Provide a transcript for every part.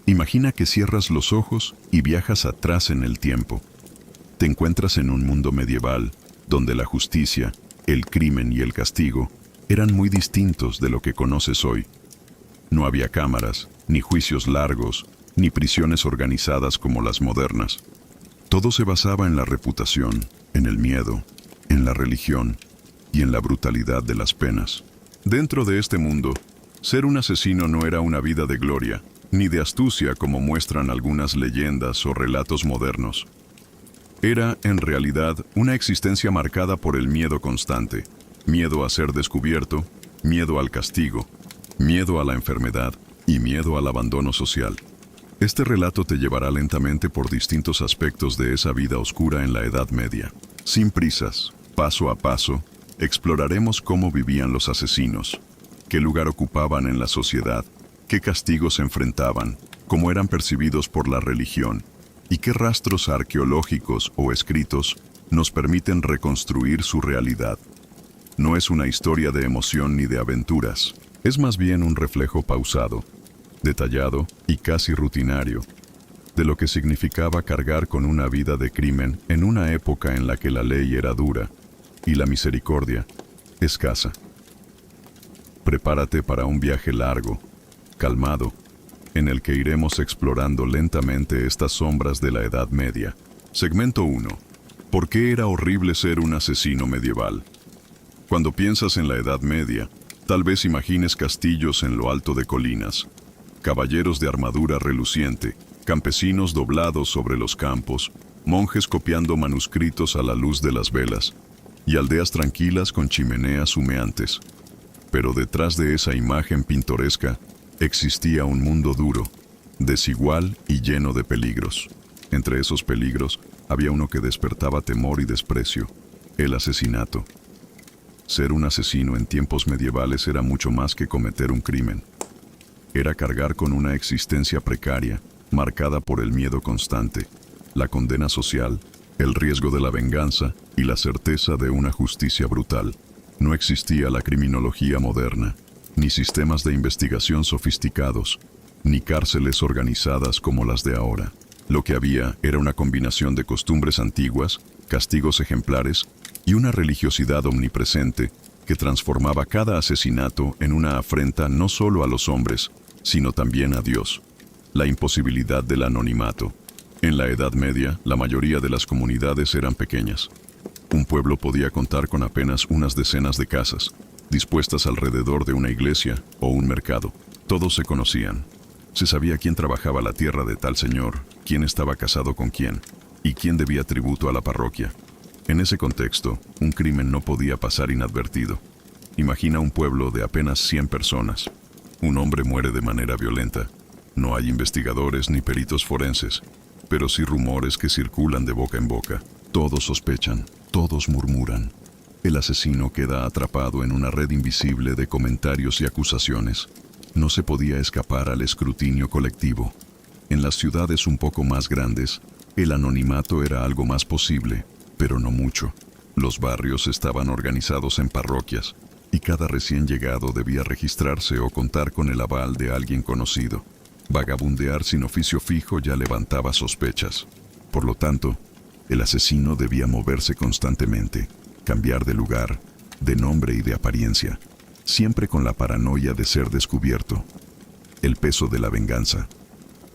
Imagina que cierras los ojos y viajas atrás en el tiempo. Te encuentras en un mundo medieval donde la justicia, el crimen y el castigo eran muy distintos de lo que conoces hoy. No había cámaras, ni juicios largos, ni prisiones organizadas como las modernas. Todo se basaba en la reputación, en el miedo, en la religión y en la brutalidad de las penas. Dentro de este mundo, ser un asesino no era una vida de gloria, ni de astucia como muestran algunas leyendas o relatos modernos. Era, en realidad, una existencia marcada por el miedo constante, miedo a ser descubierto, miedo al castigo, miedo a la enfermedad y miedo al abandono social. Este relato te llevará lentamente por distintos aspectos de esa vida oscura en la Edad Media. Sin prisas, paso a paso, exploraremos cómo vivían los asesinos, qué lugar ocupaban en la sociedad, qué castigos enfrentaban, cómo eran percibidos por la religión y qué rastros arqueológicos o escritos nos permiten reconstruir su realidad. No es una historia de emoción ni de aventuras, es más bien un reflejo pausado, detallado y casi rutinario de lo que significaba cargar con una vida de crimen en una época en la que la ley era dura y la misericordia escasa. Prepárate para un viaje largo, calmado, en el que iremos explorando lentamente estas sombras de la Edad Media. Segmento 1. ¿Por qué era horrible ser un asesino medieval? Cuando piensas en la Edad Media, tal vez imagines castillos en lo alto de colinas, caballeros de armadura reluciente, campesinos doblados sobre los campos, monjes copiando manuscritos a la luz de las velas, y aldeas tranquilas con chimeneas humeantes. Pero detrás de esa imagen pintoresca existía un mundo duro, desigual y lleno de peligros. Entre esos peligros había uno que despertaba temor y desprecio: el asesinato. Ser un asesino en tiempos medievales era mucho más que cometer un crimen. Era cargar con una existencia precaria, marcada por el miedo constante, la condena social, el riesgo de la venganza y la certeza de una justicia brutal. No existía la criminología moderna, ni sistemas de investigación sofisticados, ni cárceles organizadas como las de ahora. Lo que había era una combinación de costumbres antiguas, castigos ejemplares y una religiosidad omnipresente que transformaba cada asesinato en una afrenta no solo a los hombres, sino también a Dios. La imposibilidad del anonimato. En la Edad Media, la mayoría de las comunidades eran pequeñas. Un pueblo podía contar con apenas unas decenas de casas, dispuestas alrededor de una iglesia o un mercado. Todos se conocían. Se sabía quién trabajaba la tierra de tal señor, quién estaba casado con quién, y quién debía tributo a la parroquia. En ese contexto, un crimen no podía pasar inadvertido. Imagina un pueblo de apenas 100 personas. Un hombre muere de manera violenta. No hay investigadores ni peritos forenses, pero sí rumores que circulan de boca en boca. Todos sospechan, todos murmuran. El asesino queda atrapado en una red invisible de comentarios y acusaciones. No se podía escapar al escrutinio colectivo. En las ciudades un poco más grandes, el anonimato era algo más posible, pero no mucho. Los barrios estaban organizados en parroquias, y cada recién llegado debía registrarse o contar con el aval de alguien conocido. Vagabundear sin oficio fijo ya levantaba sospechas. Por lo tanto, el asesino debía moverse constantemente, cambiar de lugar, de nombre y de apariencia, siempre con la paranoia de ser descubierto. El peso de la venganza.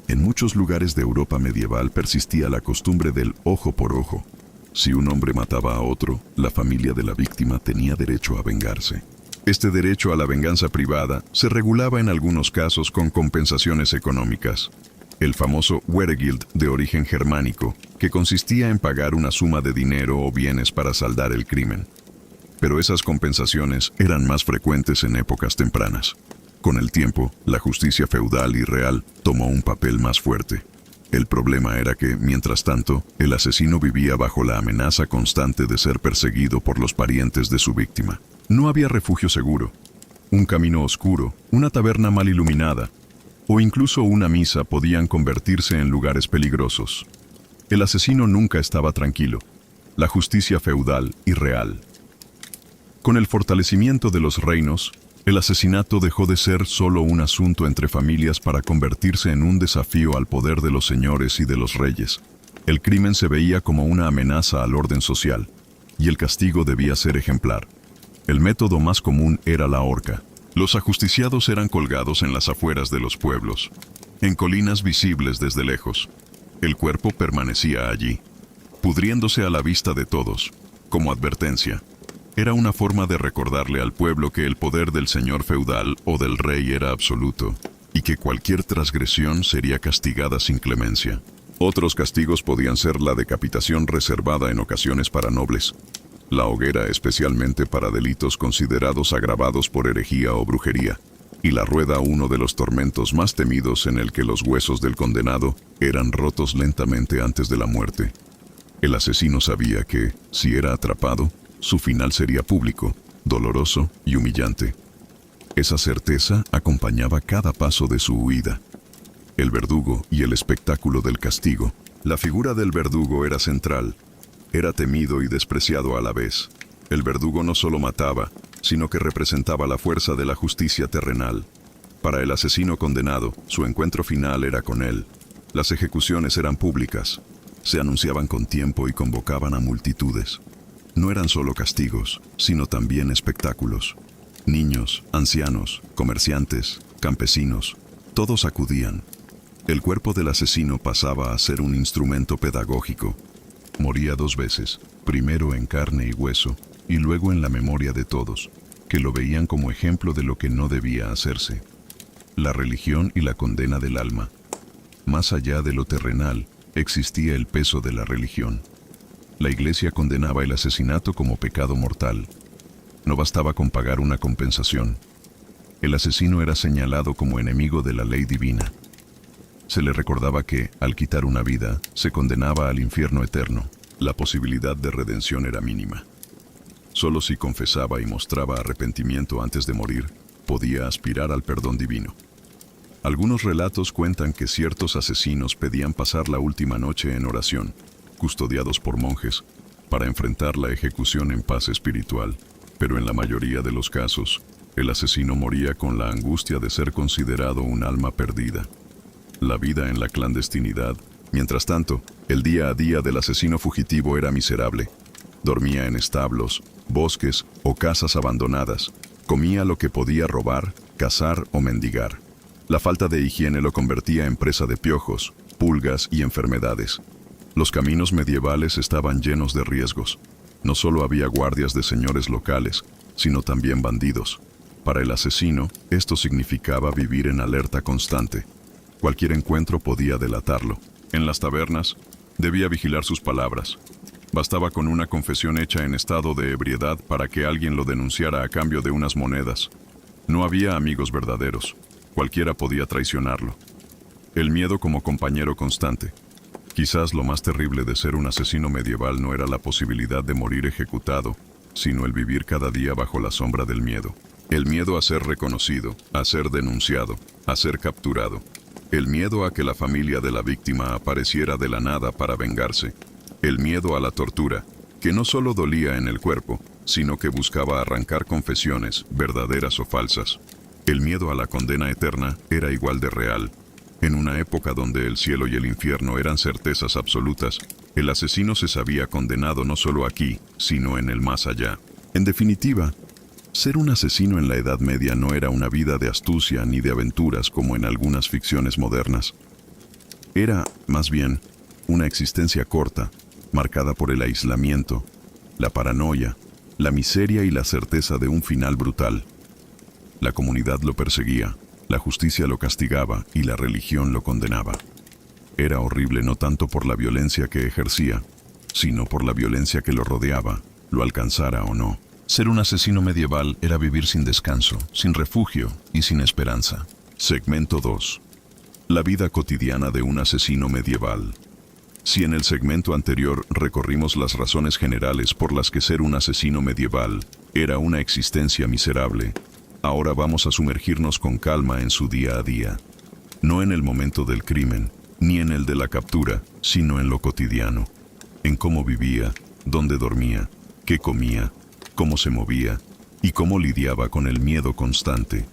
En muchos lugares de Europa medieval persistía la costumbre del ojo por ojo. Si un hombre mataba a otro, la familia de la víctima tenía derecho a vengarse. Este derecho a la venganza privada se regulaba en algunos casos con compensaciones económicas. El famoso Weregild, de origen germánico, que consistía en pagar una suma de dinero o bienes para saldar el crimen. Pero esas compensaciones eran más frecuentes en épocas tempranas. Con el tiempo, la justicia feudal y real tomó un papel más fuerte. El problema era que, mientras tanto, el asesino vivía bajo la amenaza constante de ser perseguido por los parientes de su víctima. No había refugio seguro. Un camino oscuro, una taberna mal iluminada, o incluso una misa podían convertirse en lugares peligrosos. El asesino nunca estaba tranquilo. La justicia feudal y real. Con el fortalecimiento de los reinos, El asesinato dejó de ser solo un asunto entre familias para convertirse en un desafío al poder de los señores y de los reyes. El crimen se veía como una amenaza al orden social, y el castigo debía ser ejemplar. El método más común era la horca. Los ajusticiados eran colgados en las afueras de los pueblos, en colinas visibles desde lejos. El cuerpo permanecía allí, pudriéndose a la vista de todos, como advertencia. Era una forma de recordarle al pueblo que el poder del señor feudal o del rey era absoluto, y que cualquier transgresión sería castigada sin clemencia. Otros castigos podían ser la decapitación reservada en ocasiones para nobles, la hoguera especialmente para delitos considerados agravados por herejía o brujería, y la rueda, uno de los tormentos más temidos en el que los huesos del condenado eran rotos lentamente antes de la muerte. El asesino sabía que, si era atrapado, su final sería público, doloroso y humillante. Esa certeza acompañaba cada paso de su huida. El verdugo y el espectáculo del castigo. La figura del verdugo era central. Era temido y despreciado a la vez. El verdugo no solo mataba, sino que representaba la fuerza de la justicia terrenal. Para el asesino condenado, su encuentro final era con él. Las ejecuciones eran públicas. Se anunciaban con tiempo y convocaban a multitudes. No eran solo castigos, sino también espectáculos. Niños, ancianos, comerciantes, campesinos, todos acudían. El cuerpo del asesino pasaba a ser un instrumento pedagógico. Moría 2 veces, primero en carne y hueso, y luego en la memoria de todos, que lo veían como ejemplo de lo que no debía hacerse. La religión y la condena del alma. Más allá de lo terrenal, existía el peso de la religión. La Iglesia condenaba el asesinato como pecado mortal. No bastaba con pagar una compensación. El asesino era señalado como enemigo de la ley divina. Se le recordaba que, al quitar una vida, se condenaba al infierno eterno. La posibilidad de redención era mínima. Solo si confesaba y mostraba arrepentimiento antes de morir, podía aspirar al perdón divino. Algunos relatos cuentan que ciertos asesinos pedían pasar la última noche en oración, custodiados por monjes, para enfrentar la ejecución en paz espiritual, pero en la mayoría de los casos, el asesino moría con la angustia de ser considerado un alma perdida. La vida en la clandestinidad. Mientras tanto, el día a día del asesino fugitivo era miserable. Dormía en establos, bosques o casas abandonadas. Comía lo que podía robar, cazar o mendigar. La falta de higiene lo convertía en presa de piojos, pulgas y enfermedades. Los caminos medievales estaban llenos de riesgos. No solo había guardias de señores locales, sino también bandidos. Para el asesino, esto significaba vivir en alerta constante. Cualquier encuentro podía delatarlo. En las tabernas, debía vigilar sus palabras. Bastaba con una confesión hecha en estado de ebriedad para que alguien lo denunciara a cambio de unas monedas. No había amigos verdaderos. Cualquiera podía traicionarlo. El miedo como compañero constante. Quizás lo más terrible de ser un asesino medieval no era la posibilidad de morir ejecutado, sino el vivir cada día bajo la sombra del miedo. El miedo a ser reconocido, a ser denunciado, a ser capturado. El miedo a que la familia de la víctima apareciera de la nada para vengarse. El miedo a la tortura, que no solo dolía en el cuerpo, sino que buscaba arrancar confesiones, verdaderas o falsas. El miedo a la condena eterna era igual de real. En una época donde el cielo y el infierno eran certezas absolutas, el asesino se sabía condenado no solo aquí, sino en el más allá. En definitiva, ser un asesino en la Edad Media no era una vida de astucia ni de aventuras como en algunas ficciones modernas. Era, más bien, una existencia corta, marcada por el aislamiento, la paranoia, la miseria y la certeza de un final brutal. La comunidad lo perseguía, la justicia lo castigaba y la religión lo condenaba. Era horrible no tanto por la violencia que ejercía, sino por la violencia que lo rodeaba, lo alcanzara o no. Ser un asesino medieval era vivir sin descanso, sin refugio y sin esperanza. Segmento 2. La vida cotidiana de un asesino medieval. Si en el segmento anterior recorrimos las razones generales por las que ser un asesino medieval era una existencia miserable, ahora vamos a sumergirnos con calma en su día a día. No en el momento del crimen, ni en el de la captura, sino en lo cotidiano. En cómo vivía, dónde dormía, qué comía, cómo se movía, y cómo lidiaba con el miedo constante.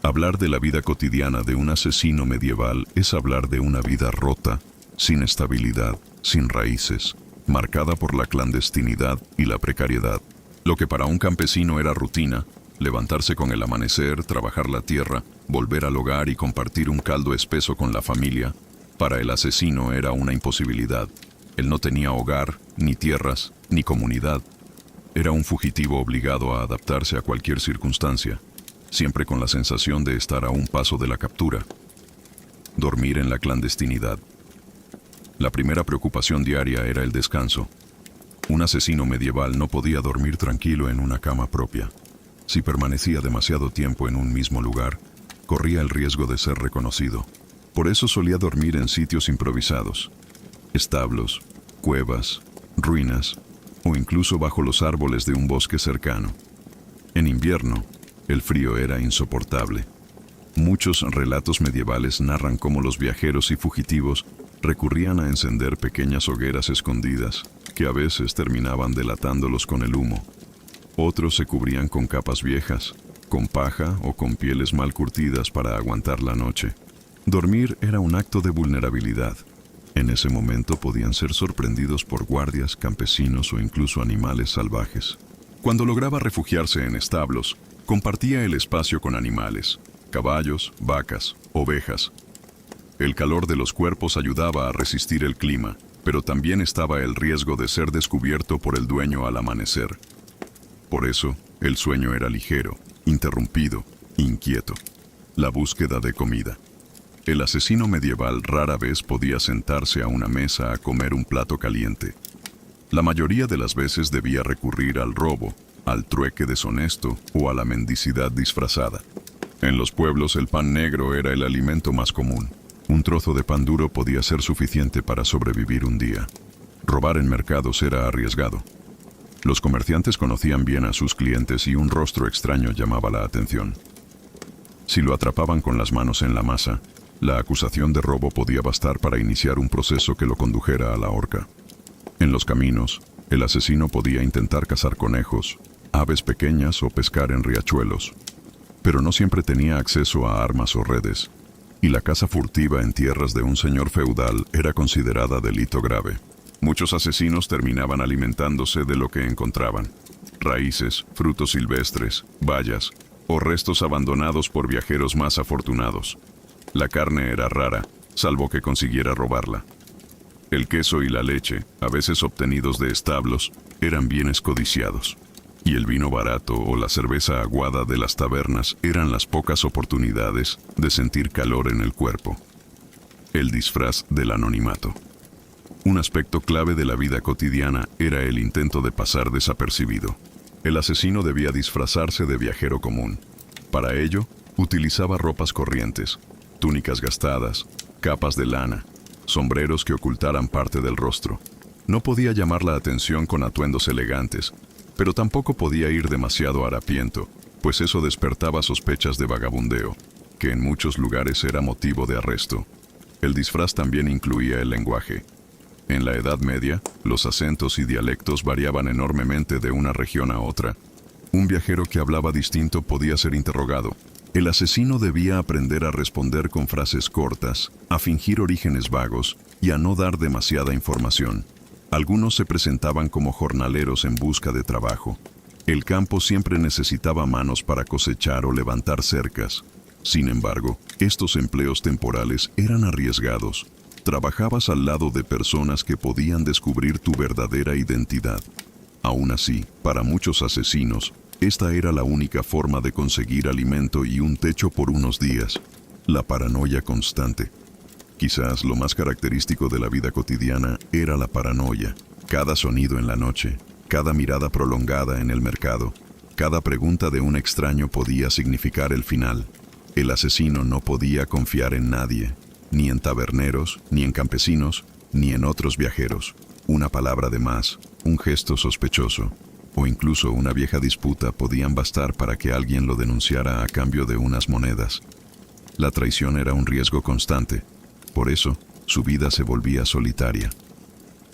Hablar de la vida cotidiana de un asesino medieval es hablar de una vida rota, sin estabilidad, sin raíces, marcada por la clandestinidad y la precariedad. Lo que para un campesino era rutina, levantarse con el amanecer, trabajar la tierra, volver al hogar y compartir un caldo espeso con la familia, para el asesino era una imposibilidad. Él no tenía hogar, ni tierras, ni comunidad. Era un fugitivo obligado a adaptarse a cualquier circunstancia, siempre con la sensación de estar a un paso de la captura. Dormir en la clandestinidad. La primera preocupación diaria era el descanso. Un asesino medieval no podía dormir tranquilo en una cama propia. Si permanecía demasiado tiempo en un mismo lugar, corría el riesgo de ser reconocido. Por eso solía dormir en sitios improvisados: establos, cuevas, ruinas o incluso bajo los árboles de un bosque cercano. En invierno, el frío era insoportable. Muchos relatos medievales narran cómo los viajeros y fugitivos recurrían a encender pequeñas hogueras escondidas, que a veces terminaban delatándolos con el humo. Otros se cubrían con capas viejas, con paja o con pieles mal curtidas para aguantar la noche. Dormir era un acto de vulnerabilidad. En ese momento podían ser sorprendidos por guardias, campesinos o incluso animales salvajes. Cuando lograba refugiarse en establos, compartía el espacio con animales: caballos, vacas, ovejas. El calor de los cuerpos ayudaba a resistir el clima, pero también estaba el riesgo de ser descubierto por el dueño al amanecer. Por eso, el sueño era ligero, interrumpido, inquieto. La búsqueda de comida. El asesino medieval rara vez podía sentarse a una mesa a comer un plato caliente. La mayoría de las veces debía recurrir al robo, al trueque deshonesto o a la mendicidad disfrazada. En los pueblos el pan negro era el alimento más común. Un trozo de pan duro podía ser suficiente para sobrevivir un día. Robar en mercados era arriesgado. Los comerciantes conocían bien a sus clientes y un rostro extraño llamaba la atención. Si lo atrapaban con las manos en la masa, la acusación de robo podía bastar para iniciar un proceso que lo condujera a la horca. En los caminos, el asesino podía intentar cazar conejos, aves pequeñas o pescar en riachuelos, pero no siempre tenía acceso a armas o redes, y la caza furtiva en tierras de un señor feudal era considerada delito grave. Muchos asesinos terminaban alimentándose de lo que encontraban: raíces, frutos silvestres, bayas o restos abandonados por viajeros más afortunados. La carne era rara, salvo que consiguiera robarla. El queso y la leche, a veces obtenidos de establos, eran bienes codiciados. Y el vino barato o la cerveza aguada de las tabernas eran las pocas oportunidades de sentir calor en el cuerpo. El disfraz del anonimato. Un aspecto clave de la vida cotidiana era el intento de pasar desapercibido. El asesino debía disfrazarse de viajero común. Para ello, utilizaba ropas corrientes, túnicas gastadas, capas de lana, sombreros que ocultaran parte del rostro. No podía llamar la atención con atuendos elegantes, pero tampoco podía ir demasiado harapiento, pues eso despertaba sospechas de vagabundeo, que en muchos lugares era motivo de arresto. El disfraz también incluía el lenguaje. En la Edad Media, los acentos y dialectos variaban enormemente de una región a otra. Un viajero que hablaba distinto podía ser interrogado. El asesino debía aprender a responder con frases cortas, a fingir orígenes vagos y a no dar demasiada información. Algunos se presentaban como jornaleros en busca de trabajo. El campo siempre necesitaba manos para cosechar o levantar cercas. Sin embargo, estos empleos temporales eran arriesgados. Trabajabas al lado de personas que podían descubrir tu verdadera identidad. Aún así, para muchos asesinos, esta era la única forma de conseguir alimento y un techo por unos días. La paranoia constante. Quizás lo más característico de la vida cotidiana era la paranoia. Cada sonido en la noche, cada mirada prolongada en el mercado, cada pregunta de un extraño podía significar el final. El asesino no podía confiar en nadie, ni en taberneros, ni en campesinos, ni en otros viajeros. Una palabra de más, un gesto sospechoso, o incluso una vieja disputa podían bastar para que alguien lo denunciara a cambio de unas monedas. La traición era un riesgo constante. Por eso, su vida se volvía solitaria.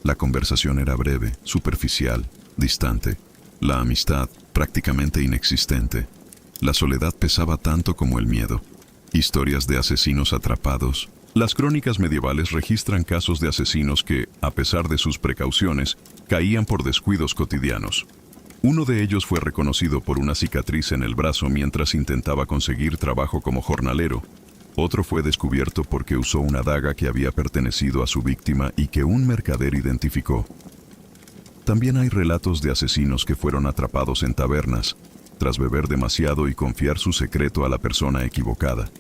La conversación era breve, superficial, distante. La amistad, prácticamente inexistente. La soledad pesaba tanto como el miedo. Historias de asesinos atrapados. Las crónicas medievales registran casos de asesinos que, a pesar de sus precauciones, caían por descuidos cotidianos. Uno de ellos fue reconocido por una cicatriz en el brazo mientras intentaba conseguir trabajo como jornalero. Otro fue descubierto porque usó una daga que había pertenecido a su víctima y que un mercader identificó. También hay relatos de asesinos que fueron atrapados en tabernas, tras beber demasiado y confiar su secreto a la persona equivocada.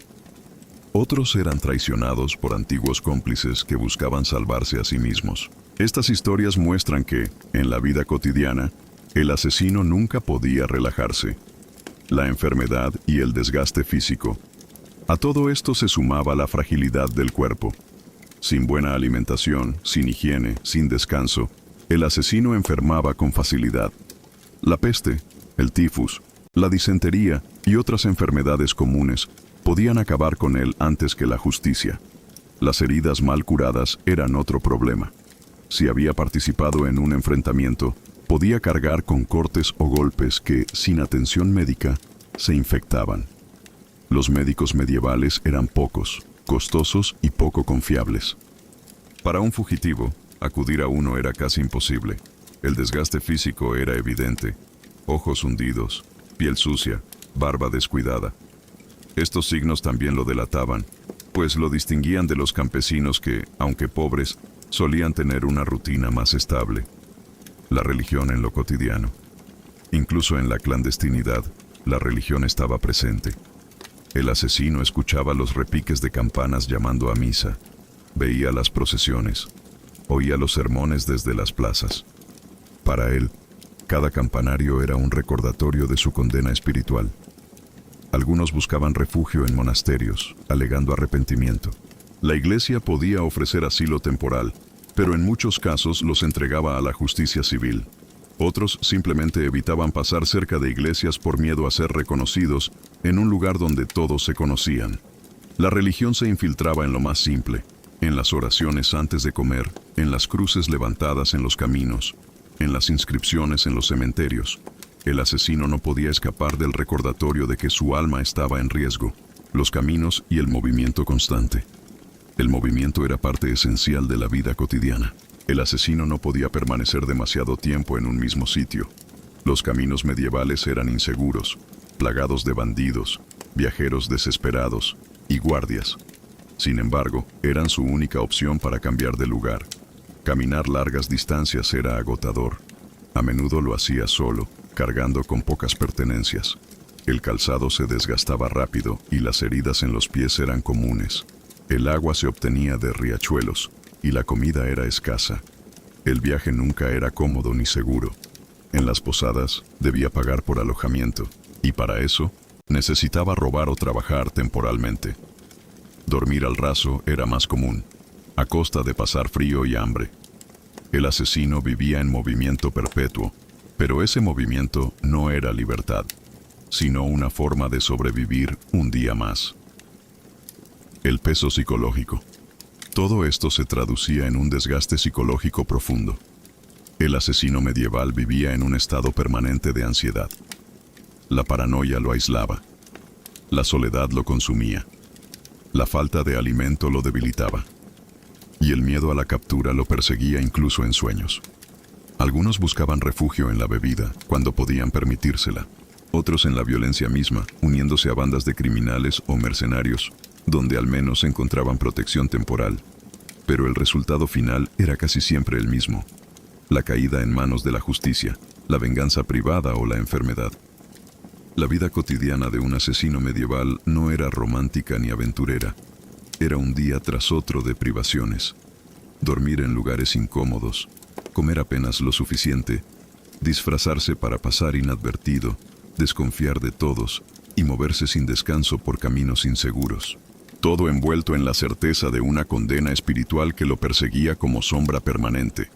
Otros eran traicionados por antiguos cómplices que buscaban salvarse a sí mismos. Estas historias muestran que, en la vida cotidiana, el asesino nunca podía relajarse. La enfermedad y el desgaste físico. A todo esto se sumaba la fragilidad del cuerpo. Sin buena alimentación, sin higiene, sin descanso, el asesino enfermaba con facilidad. La peste, el tifus, la disentería y otras enfermedades comunes podían acabar con él antes que la justicia. Las heridas mal curadas eran otro problema. Si había participado en un enfrentamiento, podía cargar con cortes o golpes que, sin atención médica, se infectaban. Los médicos medievales eran pocos, costosos y poco confiables. Para un fugitivo, acudir a uno era casi imposible. El desgaste físico era evidente. Ojos hundidos, piel sucia, barba descuidada. Estos signos también lo delataban, pues lo distinguían de los campesinos que, aunque pobres, solían tener una rutina más estable. La religión en lo cotidiano. Incluso en la clandestinidad, la religión estaba presente. El asesino escuchaba los repiques de campanas llamando a misa, veía las procesiones, oía los sermones desde las plazas. Para él, cada campanario era un recordatorio de su condena espiritual. Algunos buscaban refugio en monasterios, alegando arrepentimiento. La iglesia podía ofrecer asilo temporal, pero en muchos casos los entregaba a la justicia civil. Otros simplemente evitaban pasar cerca de iglesias por miedo a ser reconocidos en un lugar donde todos se conocían. La religión se infiltraba en lo más simple, en las oraciones antes de comer, en las cruces levantadas en los caminos, en las inscripciones en los cementerios. El asesino no podía escapar del recordatorio de que su alma estaba en riesgo, los caminos y el movimiento constante. El movimiento era parte esencial de la vida cotidiana. El asesino no podía permanecer demasiado tiempo en un mismo sitio. Los caminos medievales eran inseguros, plagados de bandidos, viajeros desesperados y guardias. Sin embargo, eran su única opción para cambiar de lugar. Caminar largas distancias era agotador. A menudo lo hacía solo, cargando con pocas pertenencias. El calzado se desgastaba rápido y las heridas en los pies eran comunes. El agua se obtenía de riachuelos y la comida era escasa. El viaje nunca era cómodo ni seguro. En las posadas debía pagar por alojamiento y para eso necesitaba robar o trabajar temporalmente. Dormir al raso era más común, a costa de pasar frío y hambre. El asesino vivía en movimiento perpetuo, pero ese movimiento no era libertad, sino una forma de sobrevivir un día más. El peso psicológico. Todo esto se traducía en un desgaste psicológico profundo. El asesino medieval vivía en un estado permanente de ansiedad. La paranoia lo aislaba. La soledad lo consumía. La falta de alimento lo debilitaba. Y el miedo a la captura lo perseguía incluso en sueños. Algunos buscaban refugio en la bebida, cuando podían permitírsela. Otros en la violencia misma, uniéndose a bandas de criminales o mercenarios, donde al menos encontraban protección temporal. Pero el resultado final era casi siempre el mismo: la caída en manos de la justicia, la venganza privada o la enfermedad. La vida cotidiana de un asesino medieval no era romántica ni aventurera. Era un día tras otro de privaciones. Dormir en lugares incómodos, comer apenas lo suficiente, disfrazarse para pasar inadvertido, desconfiar de todos y moverse sin descanso por caminos inseguros. Todo envuelto en la certeza de una condena espiritual que lo perseguía como sombra permanente.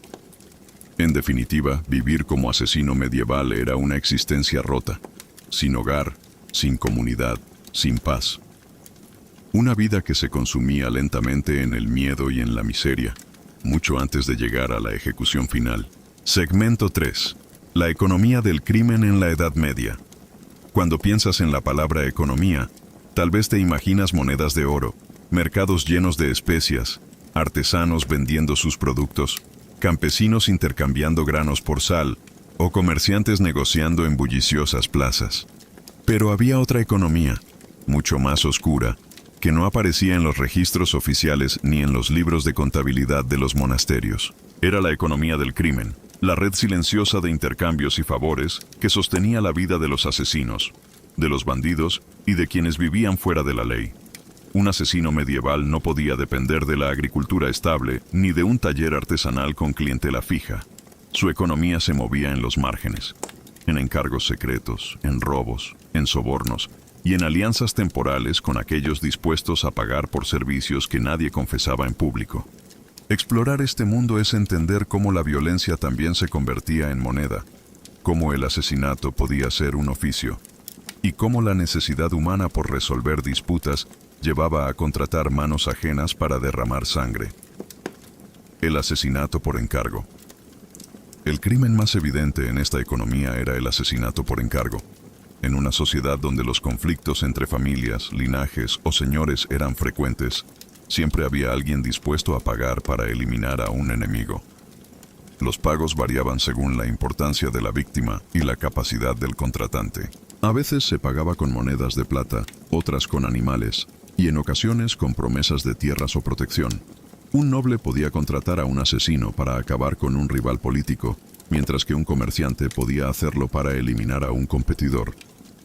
En definitiva, vivir como asesino medieval era una existencia rota, sin hogar, sin comunidad, sin paz. Una vida que se consumía lentamente en el miedo y en la miseria, mucho antes de llegar a la ejecución final. Segmento 3. La economía del crimen en la Edad Media. Cuando piensas en la palabra economía, tal vez te imaginas monedas de oro, mercados llenos de especias, artesanos vendiendo sus productos, campesinos intercambiando granos por sal, o comerciantes negociando en bulliciosas plazas. Pero había otra economía, mucho más oscura, que no aparecía en los registros oficiales ni en los libros de contabilidad de los monasterios. Era la economía del crimen, la red silenciosa de intercambios y favores que sostenía la vida de los asesinos, de los bandidos y de quienes vivían fuera de la ley. Un asesino medieval no podía depender de la agricultura estable ni de un taller artesanal con clientela fija. Su economía se movía en los márgenes, en encargos secretos, en robos, en sobornos y en alianzas temporales con aquellos dispuestos a pagar por servicios que nadie confesaba en público. Explorar este mundo es entender cómo la violencia también se convertía en moneda, cómo el asesinato podía ser un oficio, y cómo la necesidad humana por resolver disputas llevaba a contratar manos ajenas para derramar sangre. El asesinato por encargo. El crimen más evidente en esta economía era el asesinato por encargo. En una sociedad donde los conflictos entre familias, linajes o señores eran frecuentes, siempre había alguien dispuesto a pagar para eliminar a un enemigo. Los pagos variaban según la importancia de la víctima y la capacidad del contratante. A veces se pagaba con monedas de plata, otras con animales, y en ocasiones con promesas de tierras o protección. Un noble podía contratar a un asesino para acabar con un rival político, mientras que un comerciante podía hacerlo para eliminar a un competidor.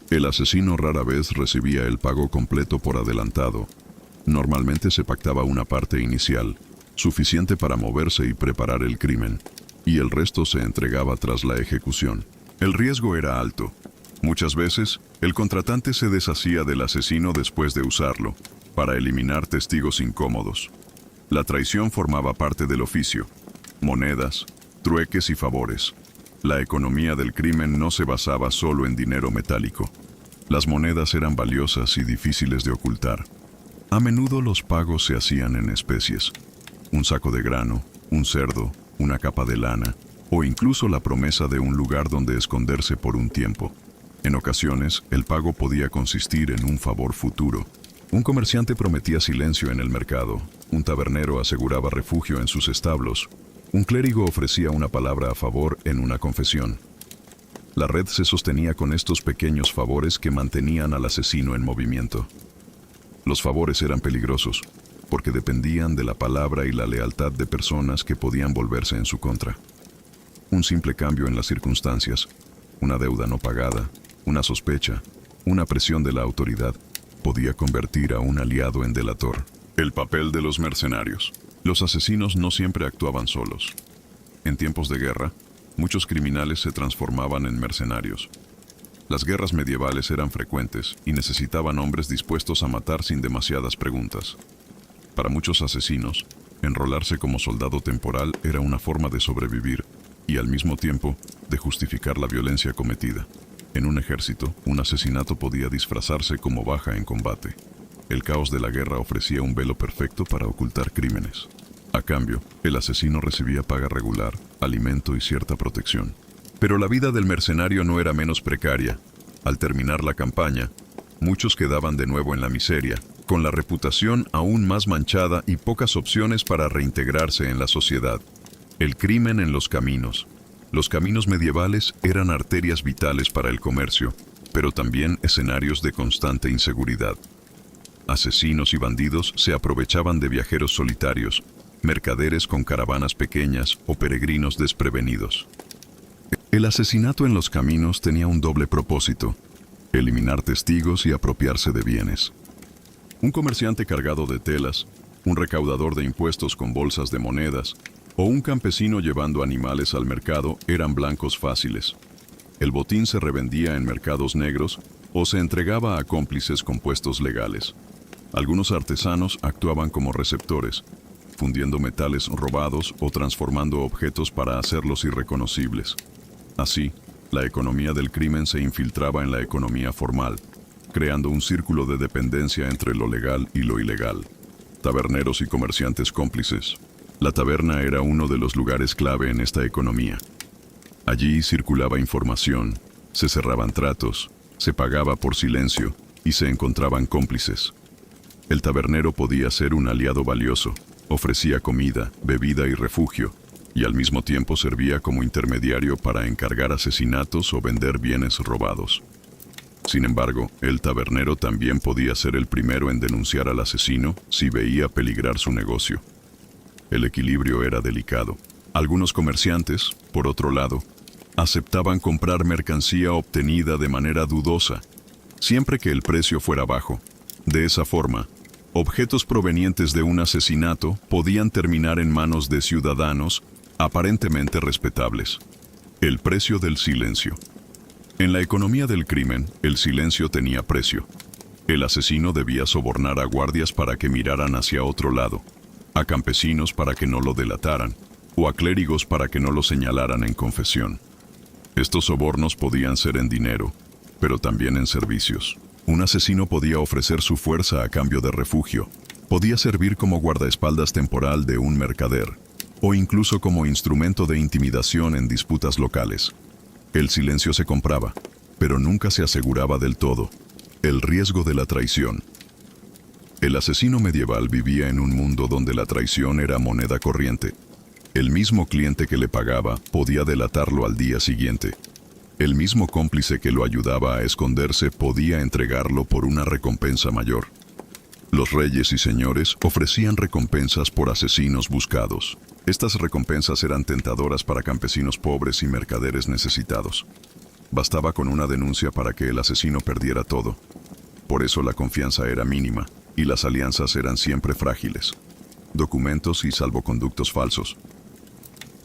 El asesino rara vez recibía el pago completo por adelantado. Normalmente se pactaba una parte inicial, suficiente para moverse y preparar el crimen, y el resto se entregaba tras la ejecución. El riesgo era alto. Muchas veces, el contratante se deshacía del asesino después de usarlo, para eliminar testigos incómodos. La traición formaba parte del oficio. Monedas, trueques y favores. La economía del crimen no se basaba solo en dinero metálico. Las monedas eran valiosas y difíciles de ocultar. A menudo los pagos se hacían en especies. Un saco de grano, un cerdo, una capa de lana, o incluso la promesa de un lugar donde esconderse por un tiempo. En ocasiones, el pago podía consistir en un favor futuro. Un comerciante prometía silencio en el mercado, un tabernero aseguraba refugio en sus establos, un clérigo ofrecía una palabra a favor en una confesión. La red se sostenía con estos pequeños favores que mantenían al asesino en movimiento. Los favores eran peligrosos, porque dependían de la palabra y la lealtad de personas que podían volverse en su contra. Un simple cambio en las circunstancias, una deuda no pagada, una sospecha, una presión de la autoridad, podía convertir a un aliado en delator. El papel de los mercenarios. Los asesinos no siempre actuaban solos. En tiempos de guerra, muchos criminales se transformaban en mercenarios. Las guerras medievales eran frecuentes y necesitaban hombres dispuestos a matar sin demasiadas preguntas. Para muchos asesinos, enrolarse como soldado temporal era una forma de sobrevivir y al mismo tiempo de justificar la violencia cometida. En un ejército, un asesinato podía disfrazarse como baja en combate. El caos de la guerra ofrecía un velo perfecto para ocultar crímenes. A cambio, el asesino recibía paga regular, alimento y cierta protección. Pero la vida del mercenario no era menos precaria. Al terminar la campaña, muchos quedaban de nuevo en la miseria, con la reputación aún más manchada y pocas opciones para reintegrarse en la sociedad. El crimen en los caminos. Los caminos medievales eran arterias vitales para el comercio, pero también escenarios de constante inseguridad. Asesinos y bandidos se aprovechaban de viajeros solitarios, mercaderes con caravanas pequeñas o peregrinos desprevenidos. El asesinato en los caminos tenía un doble propósito: eliminar testigos y apropiarse de bienes. Un comerciante cargado de telas, un recaudador de impuestos con bolsas de monedas, o un campesino llevando animales al mercado eran blancos fáciles. El botín se revendía en mercados negros o se entregaba a cómplices con puestos legales. Algunos artesanos actuaban como receptores, fundiendo metales robados o transformando objetos para hacerlos irreconocibles. Así, la economía del crimen se infiltraba en la economía formal, creando un círculo de dependencia entre lo legal y lo ilegal. Taberneros y comerciantes cómplices. La taberna era uno de los lugares clave en esta economía. Allí circulaba información, se cerraban tratos, se pagaba por silencio y se encontraban cómplices. El tabernero podía ser un aliado valioso, ofrecía comida, bebida y refugio, y al mismo tiempo servía como intermediario para encargar asesinatos o vender bienes robados. Sin embargo, el tabernero también podía ser el primero en denunciar al asesino si veía peligrar su negocio. El equilibrio era delicado. Algunos comerciantes, por otro lado, aceptaban comprar mercancía obtenida de manera dudosa, siempre que el precio fuera bajo. De esa forma, objetos provenientes de un asesinato podían terminar en manos de ciudadanos aparentemente respetables. El precio del silencio. En la economía del crimen, el silencio tenía precio. El asesino debía sobornar a guardias para que miraran hacia otro lado, a campesinos para que no lo delataran, o a clérigos para que no lo señalaran en confesión. Estos sobornos podían ser en dinero, pero también en servicios. Un asesino podía ofrecer su fuerza a cambio de refugio, podía servir como guardaespaldas temporal de un mercader, o incluso como instrumento de intimidación en disputas locales. El silencio se compraba, pero nunca se aseguraba del todo. El riesgo de la traición. El asesino medieval vivía en un mundo donde la traición era moneda corriente. El mismo cliente que le pagaba podía delatarlo al día siguiente. El mismo cómplice que lo ayudaba a esconderse podía entregarlo por una recompensa mayor. Los reyes y señores ofrecían recompensas por asesinos buscados. Estas recompensas eran tentadoras para campesinos pobres y mercaderes necesitados. Bastaba con una denuncia para que el asesino perdiera todo. Por eso la confianza era mínima y las alianzas eran siempre frágiles. Documentos y salvoconductos falsos.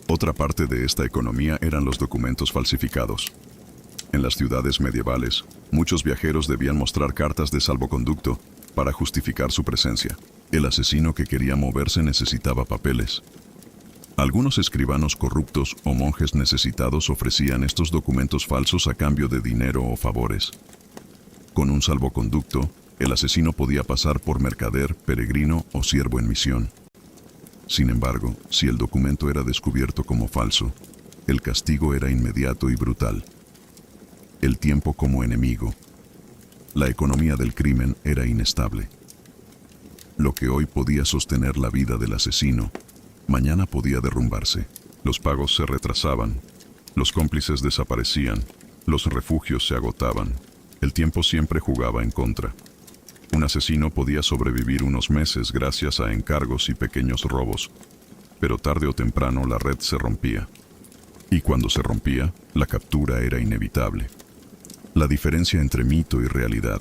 Otra parte de esta economía eran los documentos falsificados. En las ciudades medievales, muchos viajeros debían mostrar cartas de salvoconducto para justificar su presencia. El asesino que quería moverse necesitaba papeles. Algunos escribanos corruptos o monjes necesitados ofrecían estos documentos falsos a cambio de dinero o favores. Con un salvoconducto, el asesino podía pasar por mercader, peregrino o siervo en misión. Sin embargo, si el documento era descubierto como falso, el castigo era inmediato y brutal. El tiempo como enemigo. La economía del crimen era inestable. Lo que hoy podía sostener la vida del asesino, mañana podía derrumbarse. Los pagos se retrasaban, los cómplices desaparecían, los refugios se agotaban. El tiempo siempre jugaba en contra. Un asesino podía sobrevivir unos meses gracias a encargos y pequeños robos, pero tarde o temprano la red se rompía. Y cuando se rompía, la captura era inevitable. La diferencia entre mito y realidad.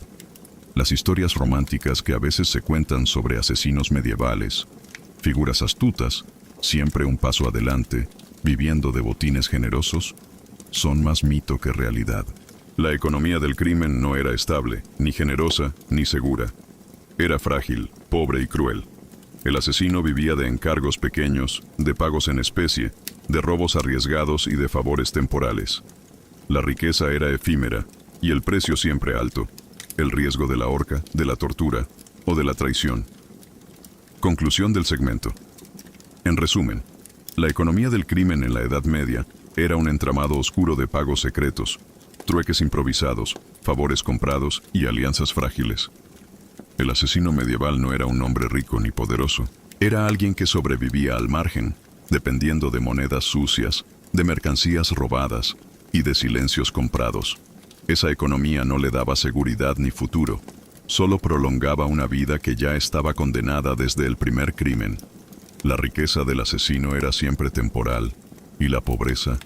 Las historias románticas que a veces se cuentan sobre asesinos medievales, figuras astutas, siempre un paso adelante, viviendo de botines generosos, son más mito que realidad. La economía del crimen no era estable, ni generosa, ni segura. Era frágil, pobre y cruel. El asesino vivía de encargos pequeños, de pagos en especie, de robos arriesgados y de favores temporales. La riqueza era efímera, y el precio siempre alto. El riesgo de la horca, de la tortura o de la traición. Conclusión del segmento. En resumen, la economía del crimen en la Edad Media era un entramado oscuro de pagos secretos, trueques improvisados, favores comprados y alianzas frágiles. El asesino medieval no era un hombre rico ni poderoso. Era alguien que sobrevivía al margen, dependiendo de monedas sucias, de mercancías robadas y de silencios comprados. Esa economía no le daba seguridad ni futuro, solo prolongaba una vida que ya estaba condenada desde el primer crimen. La riqueza del asesino era siempre temporal y la pobreza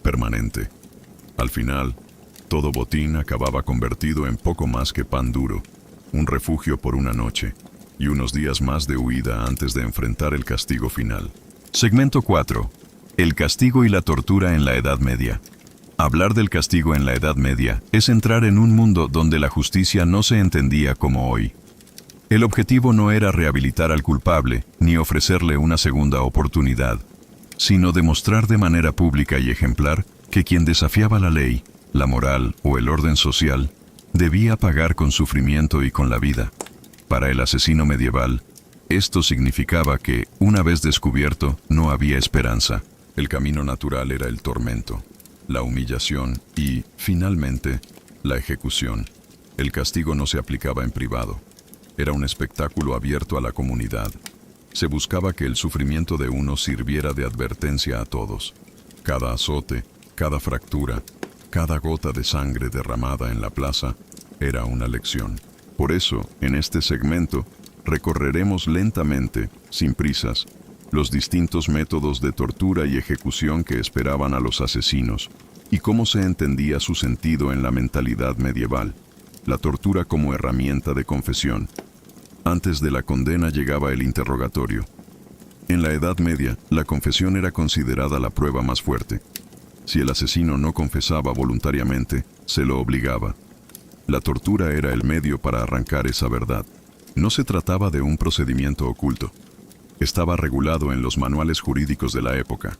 permanente. Al final, todo botín acababa convertido en poco más que pan duro, un refugio por una noche y unos días más de huida antes de enfrentar el castigo final. Segmento 4. El castigo y la tortura en la Edad Media. Hablar del castigo en la Edad Media es entrar en un mundo donde la justicia no se entendía como hoy. El objetivo no era rehabilitar al culpable ni ofrecerle una segunda oportunidad, sino demostrar de manera pública y ejemplar que quien desafiaba la ley, la moral o el orden social, debía pagar con sufrimiento y con la vida. Para el asesino medieval, esto significaba que, una vez descubierto, no había esperanza. El camino natural era el tormento. la humillación y, finalmente, la ejecución. El castigo no se aplicaba en privado. Era un espectáculo abierto a la comunidad. Se buscaba que el sufrimiento de uno sirviera de advertencia a todos. Cada azote, cada fractura, cada gota de sangre derramada en la plaza era una lección. Por eso, en este segmento, recorreremos lentamente, sin prisas, los distintos métodos de tortura y ejecución que esperaban a los asesinos, y cómo se entendía su sentido en la mentalidad medieval. La tortura como herramienta de confesión. Antes de la condena llegaba el interrogatorio. En la Edad Media, la confesión era considerada la prueba más fuerte. Si el asesino no confesaba voluntariamente, se lo obligaba. La tortura era el medio para arrancar esa verdad. No se trataba de un procedimiento oculto. Estaba regulado en los manuales jurídicos de la época.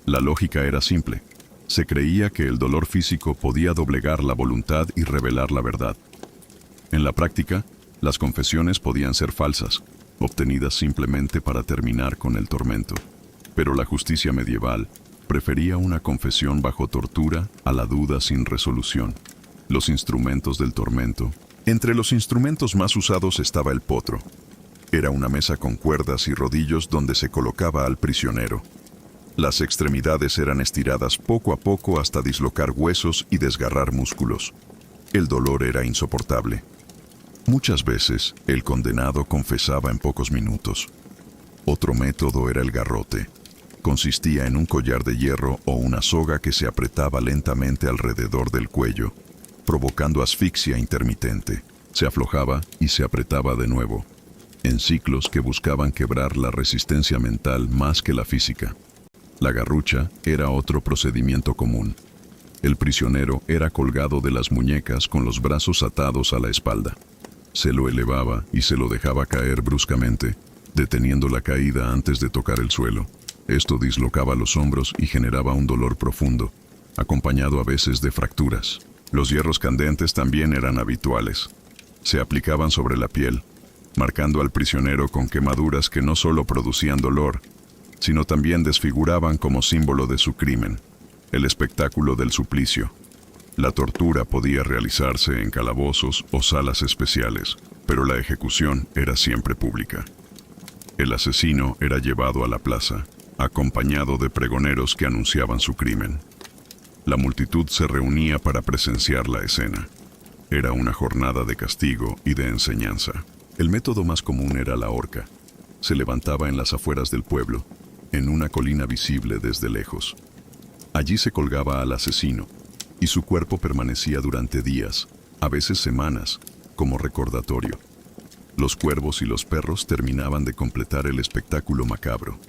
La lógica era simple. Se creía que el dolor físico podía doblegar la voluntad y revelar la verdad. En la práctica, las confesiones podían ser falsas, obtenidas simplemente para terminar con el tormento. Pero la justicia medieval prefería una confesión bajo tortura a la duda sin resolución. Los instrumentos del tormento. Entre los instrumentos más usados estaba el potro. Era una mesa con cuerdas y rodillos donde se colocaba al prisionero. Las extremidades eran estiradas poco a poco hasta dislocar huesos y desgarrar músculos. El dolor era insoportable. Muchas veces, el condenado confesaba en pocos minutos. Otro método era el garrote. Consistía en un collar de hierro o una soga que se apretaba lentamente alrededor del cuello, provocando asfixia intermitente. Se aflojaba y se apretaba de nuevo, en ciclos que buscaban quebrar la resistencia mental más que la física. La garrucha era otro procedimiento común. El prisionero era colgado de las muñecas con los brazos atados a la espalda. Se lo elevaba y se lo dejaba caer bruscamente, deteniendo la caída antes de tocar el suelo. Esto dislocaba los hombros y generaba un dolor profundo, acompañado a veces de fracturas. Los hierros candentes también eran habituales. Se aplicaban sobre la piel, marcando al prisionero con quemaduras que no solo producían dolor, sino también desfiguraban como símbolo de su crimen. El espectáculo del suplicio. La tortura podía realizarse en calabozos o salas especiales, pero la ejecución era siempre pública. El asesino era llevado a la plaza, acompañado de pregoneros que anunciaban su crimen. La multitud se reunía para presenciar la escena. Era una jornada de castigo y de enseñanza. El método más común era la horca. Se levantaba en las afueras del pueblo, en una colina visible desde lejos. Allí se colgaba al asesino, y su cuerpo permanecía durante días, a veces semanas, como recordatorio. Los cuervos y los perros terminaban de completar el espectáculo macabro.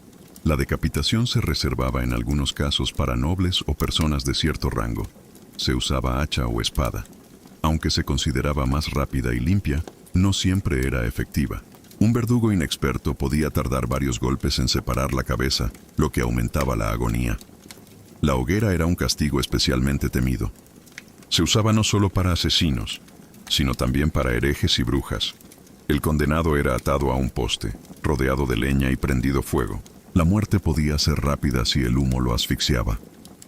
La decapitación se reservaba en algunos casos para nobles o personas de cierto rango. Se usaba hacha o espada. Aunque se consideraba más rápida y limpia, no siempre era efectiva. Un verdugo inexperto podía tardar varios golpes en separar la cabeza, lo que aumentaba la agonía. La hoguera era un castigo especialmente temido. Se usaba no solo para asesinos, sino también para herejes y brujas. El condenado era atado a un poste, rodeado de leña y prendido fuego. La muerte podía ser rápida si el humo lo asfixiaba,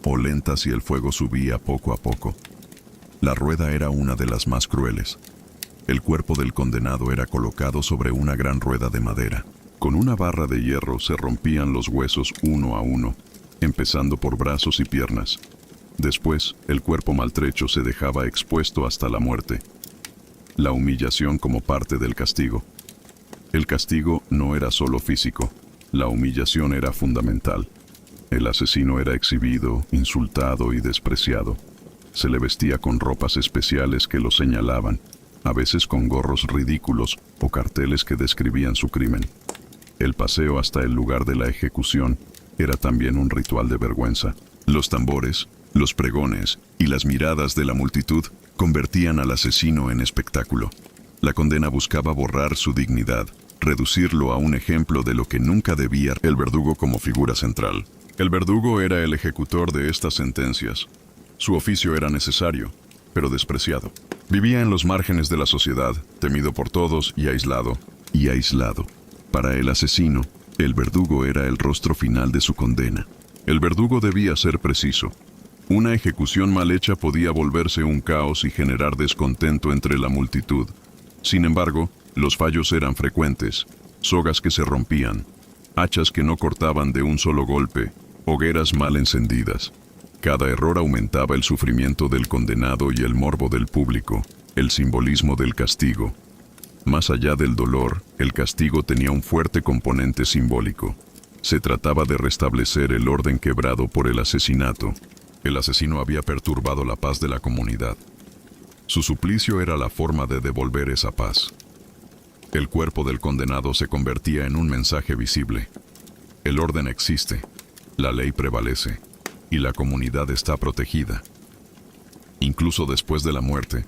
o lenta si el fuego subía poco a poco. La rueda era una de las más crueles. El cuerpo del condenado era colocado sobre una gran rueda de madera. Con una barra de hierro se rompían los huesos uno a uno, empezando por brazos y piernas. Después, el cuerpo maltrecho se dejaba expuesto hasta la muerte. La humillación como parte del castigo. El castigo no era solo físico. La humillación era fundamental. El asesino era exhibido, insultado y despreciado. Se le vestía con ropas especiales que lo señalaban, a veces con gorros ridículos o carteles que describían su crimen. El paseo hasta el lugar de la ejecución era también un ritual de vergüenza. Los tambores, los pregones y las miradas de la multitud convertían al asesino en espectáculo. La condena buscaba borrar su dignidad, reducirlo a un ejemplo de lo que nunca debía. El verdugo como figura central. El verdugo era el ejecutor de estas sentencias. Su oficio era necesario, pero despreciado. Vivía en los márgenes de la sociedad, temido por todos y aislado. Para el asesino, el verdugo era el rostro final de su condena. El verdugo debía ser preciso. Una ejecución mal hecha podía volverse un caos y generar descontento entre la multitud. Sin embargo, los fallos eran frecuentes: sogas que se rompían, hachas que no cortaban de un solo golpe, hogueras mal encendidas. Cada error aumentaba el sufrimiento del condenado y el morbo del público, el simbolismo del castigo. Más allá del dolor, el castigo tenía un fuerte componente simbólico. Se trataba de restablecer el orden quebrado por el asesinato. El asesino había perturbado la paz de la comunidad. Su suplicio era la forma de devolver esa paz. El cuerpo del condenado se convertía en un mensaje visible. El orden existe, la ley prevalece, y la comunidad está protegida. Incluso después de la muerte,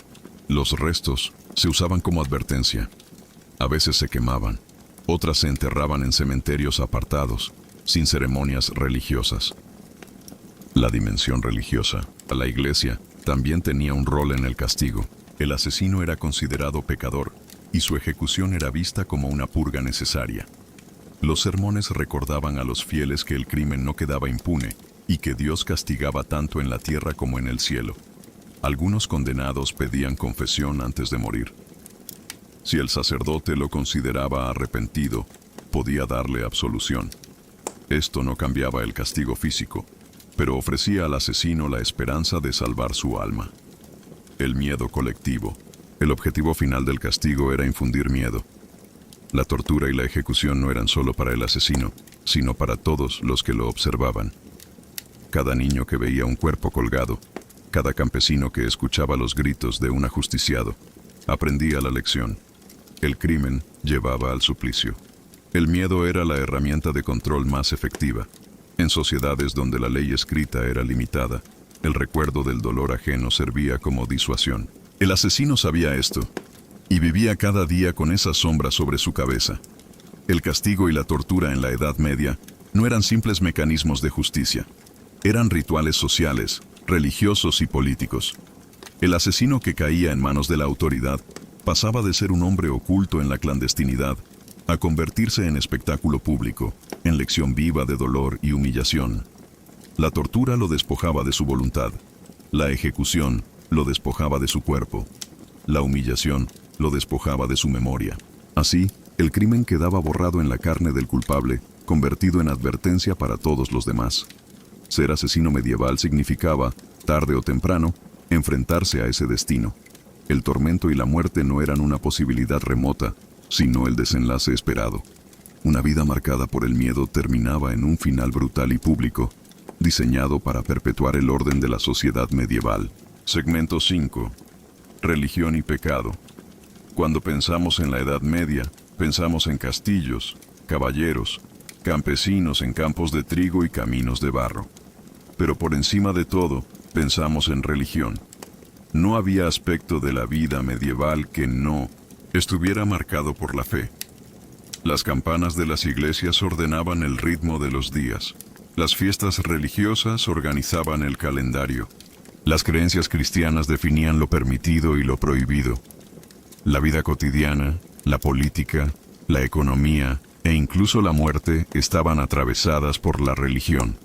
los restos se usaban como advertencia. A veces se quemaban, otras se enterraban en cementerios apartados, sin ceremonias religiosas. La dimensión religiosa, la iglesia, también tenía un rol en el castigo. El asesino era considerado pecador y su ejecución era vista como una purga necesaria. Los sermones recordaban a los fieles que el crimen no quedaba impune y que Dios castigaba tanto en la tierra como en el cielo. Algunos condenados pedían confesión antes de morir. Si el sacerdote lo consideraba arrepentido, podía darle absolución. Esto no cambiaba el castigo físico, pero ofrecía al asesino la esperanza de salvar su alma. El miedo colectivo. El objetivo final del castigo era infundir miedo. La tortura y la ejecución no eran solo para el asesino, sino para todos los que lo observaban. Cada niño que veía un cuerpo colgado, cada campesino que escuchaba los gritos de un ajusticiado, aprendía la lección. El crimen llevaba al suplicio. El miedo era la herramienta de control más efectiva. En sociedades donde la ley escrita era limitada, el recuerdo del dolor ajeno servía como disuasión. El asesino sabía esto, y vivía cada día con esa sombra sobre su cabeza. El castigo y la tortura en la Edad Media no eran simples mecanismos de justicia. Eran rituales sociales, religiosos y políticos. El asesino que caía en manos de la autoridad pasaba de ser un hombre oculto en la clandestinidad a convertirse en espectáculo público, en lección viva de dolor y humillación. La tortura lo despojaba de su voluntad, la ejecución lo despojaba de su cuerpo, la humillación lo despojaba de su memoria. Así, el crimen quedaba borrado en la carne del culpable, convertido en advertencia para todos los demás. Ser asesino medieval significaba, tarde o temprano, enfrentarse a ese destino. El tormento y la muerte no eran una posibilidad remota, sino el desenlace esperado. Una vida marcada por el miedo terminaba en un final brutal y público, diseñado para perpetuar el orden de la sociedad medieval. Segmento 5. Religión y pecado. Cuando pensamos en la Edad Media, pensamos en castillos, caballeros, campesinos en campos de trigo y caminos de barro. Pero por encima de todo, pensamos en religión. No había aspecto de la vida medieval que no estuviera marcado por la fe. Las campanas de las iglesias ordenaban el ritmo de los días. Las fiestas religiosas organizaban el calendario. Las creencias cristianas definían lo permitido y lo prohibido. La vida cotidiana, la política, la economía e incluso la muerte estaban atravesadas por la religión.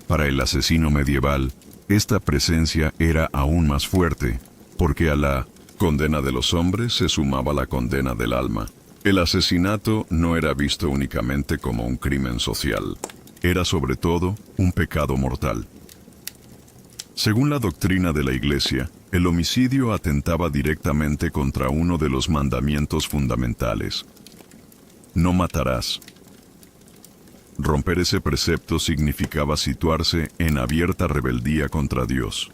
Para el asesino medieval, esta presencia era aún más fuerte, porque a la condena de los hombres se sumaba la condena del alma. El asesinato no era visto únicamente como un crimen social, era sobre todo un pecado mortal. Según la doctrina de la Iglesia, el homicidio atentaba directamente contra uno de los mandamientos fundamentales: no matarás. Romper ese precepto significaba situarse en abierta rebeldía contra Dios.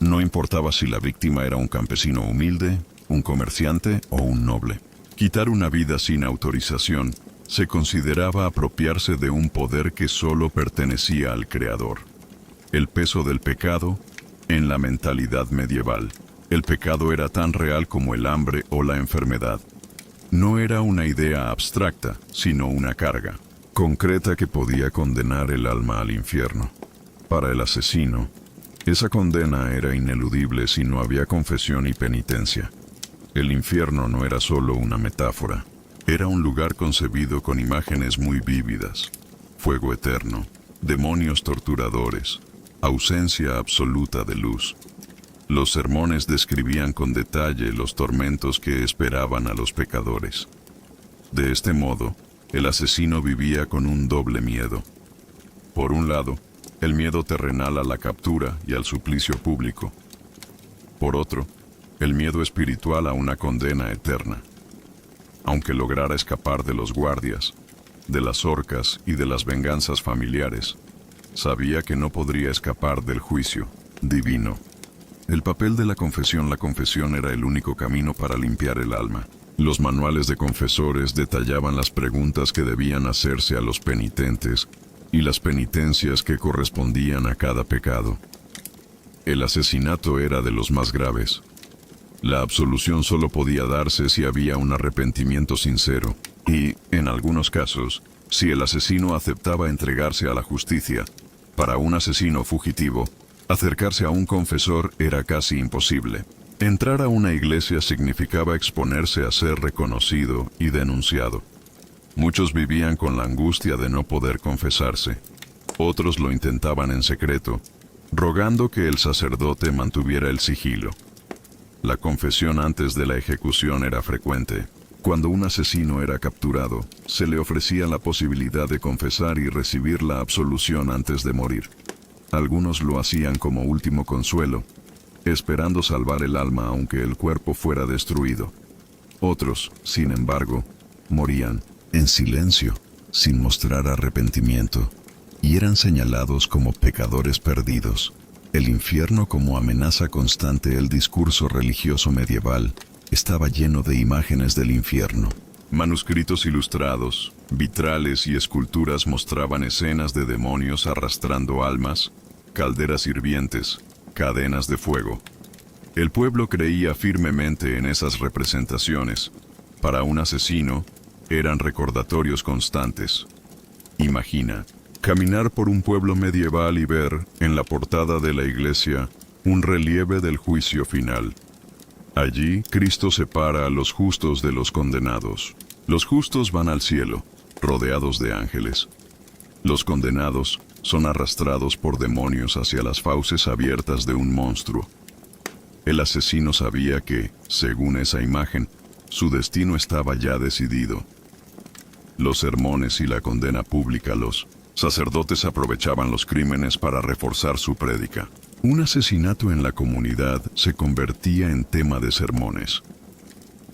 No importaba si la víctima era un campesino humilde, un comerciante o un noble. Quitar una vida sin autorización se consideraba apropiarse de un poder que solo pertenecía al Creador. El peso del pecado en la mentalidad medieval. El pecado era tan real como el hambre o la enfermedad. No era una idea abstracta, sino una carga concreta que podía condenar el alma al infierno. Para el asesino, esa condena era ineludible si no había confesión y penitencia. El infierno no era solo una metáfora, era un lugar concebido con imágenes muy vívidas: fuego eterno, demonios torturadores, ausencia absoluta de luz. Los sermones describían con detalle los tormentos que esperaban a los pecadores. De este modo, el asesino vivía con un doble miedo. Por un lado, el miedo terrenal a la captura y al suplicio público. Por otro, el miedo espiritual a una condena eterna. Aunque lograra escapar de los guardias, de las horcas y de las venganzas familiares, sabía que no podría escapar del juicio divino. El papel de la confesión era el único camino para limpiar el alma. Los manuales de confesores detallaban las preguntas que debían hacerse a los penitentes y las penitencias que correspondían a cada pecado. El asesinato era de los más graves. La absolución solo podía darse si había un arrepentimiento sincero y, en algunos casos, si el asesino aceptaba entregarse a la justicia. Para un asesino fugitivo, acercarse a un confesor era casi imposible. Entrar a una iglesia significaba exponerse a ser reconocido y denunciado. Muchos vivían con la angustia de no poder confesarse. Otros lo intentaban en secreto, rogando que el sacerdote mantuviera el sigilo. La confesión antes de la ejecución era frecuente. Cuando un asesino era capturado, se le ofrecía la posibilidad de confesar y recibir la absolución antes de morir. Algunos lo hacían como último consuelo, esperando salvar el alma aunque el cuerpo fuera destruido. Otros, sin embargo, morían en silencio, sin mostrar arrepentimiento, y eran señalados como pecadores perdidos. El infierno como amenaza constante. El discurso religioso medieval estaba lleno de imágenes del infierno. Manuscritos ilustrados, vitrales y esculturas mostraban escenas de demonios arrastrando almas, calderas hirvientes, cadenas de fuego. El pueblo creía firmemente en esas representaciones. Para un asesino, eran recordatorios constantes. Imagina, caminar por un pueblo medieval y ver, en la portada de la iglesia, un relieve del juicio final. Allí, Cristo separa a los justos de los condenados. Los justos van al cielo, rodeados de ángeles. Los condenados son arrastrados por demonios hacia las fauces abiertas de un monstruo. El asesino sabía que, según esa imagen, su destino estaba ya decidido. Los sermones y la condena pública. Los sacerdotes aprovechaban los crímenes para reforzar su prédica. Un asesinato en la comunidad se convertía en tema de sermones.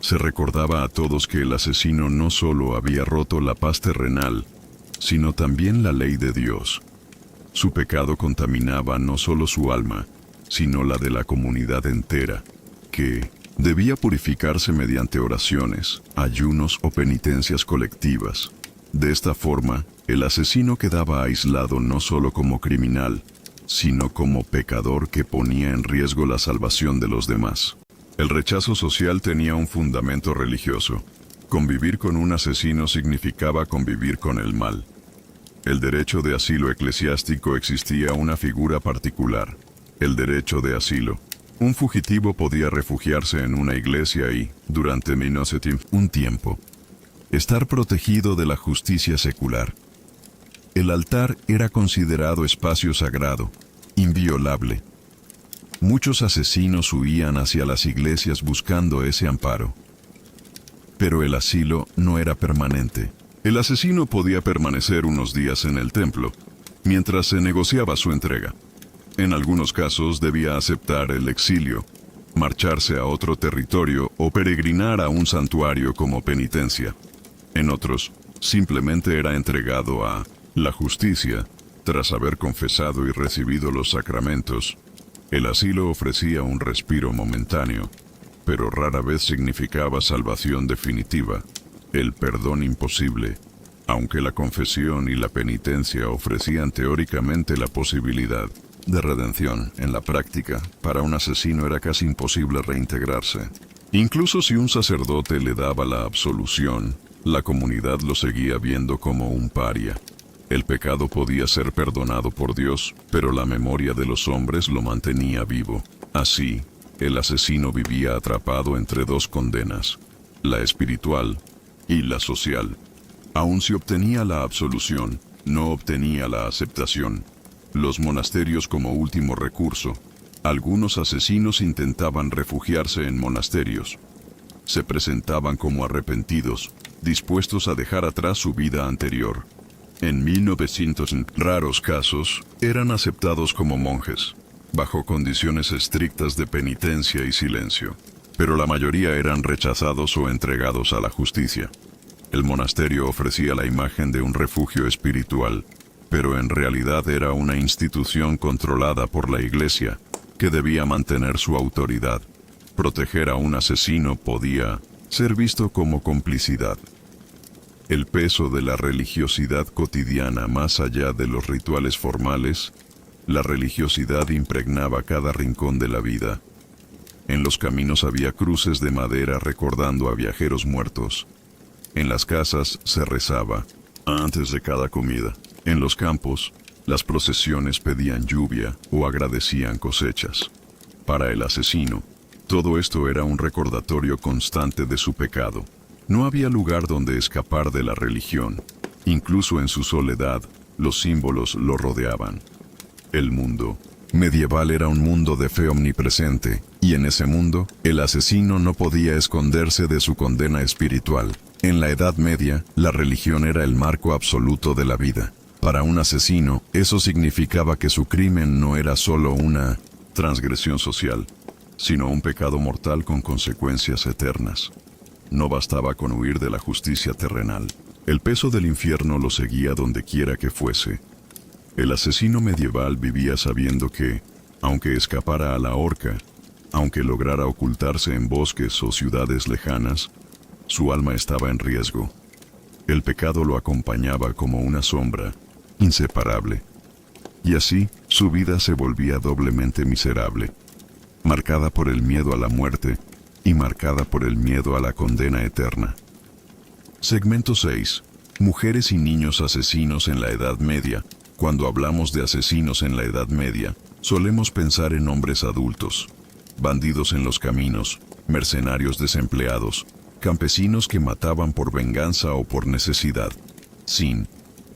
Se recordaba a todos que el asesino no solo había roto la paz terrenal, sino también la ley de Dios. Su pecado contaminaba no solo su alma, sino la de la comunidad entera, que debía purificarse mediante oraciones, ayunos o penitencias colectivas. De esta forma, el asesino quedaba aislado no solo como criminal, sino como pecador que ponía en riesgo la salvación de los demás. El rechazo social tenía un fundamento religioso. Convivir con un asesino significaba convivir con el mal. El derecho de asilo eclesiástico existía una figura particular, el derecho de asilo. Un fugitivo podía refugiarse en una iglesia y, durante un tiempo, estar protegido de la justicia secular. El altar era considerado espacio sagrado, inviolable. Muchos asesinos huían hacia las iglesias buscando ese amparo. Pero el asilo no era permanente. El asesino podía permanecer unos días en el templo, mientras se negociaba su entrega. En algunos casos debía aceptar el exilio, marcharse a otro territorio o peregrinar a un santuario como penitencia. En otros, simplemente era entregado a la justicia tras haber confesado y recibido los sacramentos. El asilo ofrecía un respiro momentáneo, pero rara vez significaba salvación definitiva, el perdón imposible. Aunque la confesión y la penitencia ofrecían teóricamente la posibilidad de redención, en la práctica, para un asesino era casi imposible reintegrarse. Incluso si un sacerdote le daba la absolución, la comunidad lo seguía viendo como un paria. El pecado podía ser perdonado por Dios, pero la memoria de los hombres lo mantenía vivo. Así, el asesino vivía atrapado entre dos condenas, la espiritual y la social. Aun si obtenía la absolución, no obtenía la aceptación. Los monasterios como último recurso. Algunos asesinos intentaban refugiarse en monasterios. Se presentaban como arrepentidos, dispuestos a dejar atrás su vida anterior. En 1900, en raros casos, eran aceptados como monjes, bajo condiciones estrictas de penitencia y silencio. Pero la mayoría eran rechazados o entregados a la justicia. El monasterio ofrecía la imagen de un refugio espiritual, pero en realidad era una institución controlada por la Iglesia, que debía mantener su autoridad. Proteger a un asesino podía ser visto como complicidad. El peso de la religiosidad cotidiana más allá de los rituales formales, la religiosidad impregnaba cada rincón de la vida. En los caminos había cruces de madera recordando a viajeros muertos. En las casas se rezaba antes de cada comida. En los campos, las procesiones pedían lluvia o agradecían cosechas. Para el asesino, todo esto era un recordatorio constante de su pecado. No había lugar donde escapar de la religión. Incluso en su soledad, los símbolos lo rodeaban. El mundo medieval era un mundo de fe omnipresente, y en ese mundo, el asesino no podía esconderse de su condena espiritual. En la Edad Media, la religión era el marco absoluto de la vida. Para un asesino, eso significaba que su crimen no era solo una transgresión social, sino un pecado mortal con consecuencias eternas. No bastaba con huir de la justicia terrenal. El peso del infierno lo seguía donde quiera que fuese. El asesino medieval vivía sabiendo que, aunque escapara a la horca, aunque lograra ocultarse en bosques o ciudades lejanas, su alma estaba en riesgo. El pecado lo acompañaba como una sombra, inseparable. Y así, su vida se volvía doblemente miserable, marcada por el miedo a la muerte y marcada por el miedo a la condena eterna. Segmento 6. Mujeres y niños asesinos en la Edad Media. Cuando hablamos de asesinos en la Edad Media, solemos pensar en hombres adultos, bandidos en los caminos, mercenarios desempleados, campesinos que mataban por venganza o por necesidad. Sin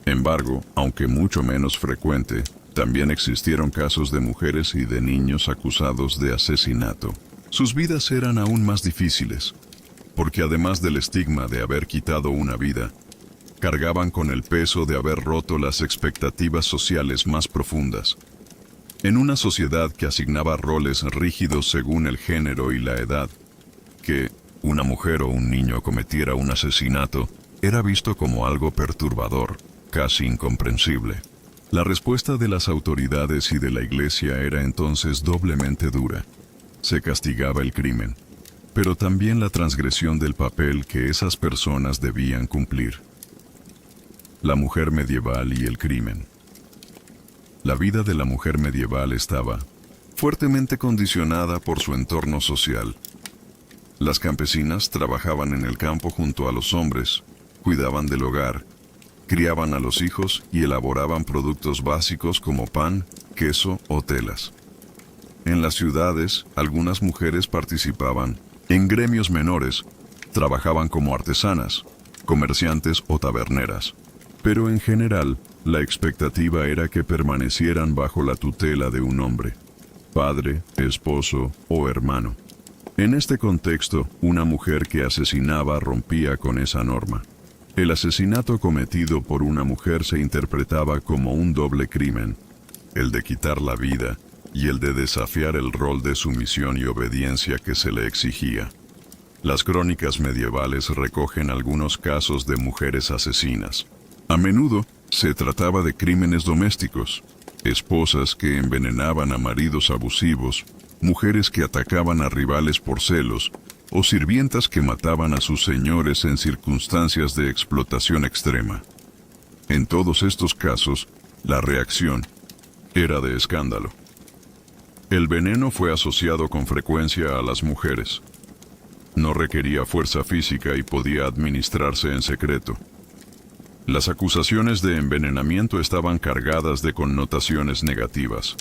embargo, aunque mucho menos frecuente, también existieron casos de mujeres y de niños acusados de asesinato. Sus vidas eran aún más difíciles, porque además del estigma de haber quitado una vida, cargaban con el peso de haber roto las expectativas sociales más profundas. En una sociedad que asignaba roles rígidos según el género y la edad, que una mujer o un niño cometiera un asesinato era visto como algo perturbador, casi incomprensible. La respuesta de las autoridades y de la Iglesia era entonces doblemente dura. Se castigaba el crimen, pero también la transgresión del papel que esas personas debían cumplir. La mujer medieval y el crimen. La vida de la mujer medieval estaba fuertemente condicionada por su entorno social. Las campesinas trabajaban en el campo junto a los hombres, cuidaban del hogar, criaban a los hijos y elaboraban productos básicos como pan, queso o telas. En las ciudades, algunas mujeres participaban en gremios menores, trabajaban como artesanas, comerciantes o taberneras. Pero en general, la expectativa era que permanecieran bajo la tutela de un hombre, padre, esposo o hermano. En este contexto, una mujer que asesinaba rompía con esa norma. El asesinato cometido por una mujer se interpretaba como un doble crimen, el de quitar la vida y el de desafiar el rol de sumisión y obediencia que se le exigía. Las crónicas medievales recogen algunos casos de mujeres asesinas. A menudo se trataba de crímenes domésticos, esposas que envenenaban a maridos abusivos, mujeres que atacaban a rivales por celos, o sirvientas que mataban a sus señores en circunstancias de explotación extrema. En todos estos casos, la reacción era de escándalo. El veneno fue asociado con frecuencia a las mujeres. No requería fuerza física y podía administrarse en secreto. Las acusaciones de envenenamiento estaban cargadas de connotaciones negativas.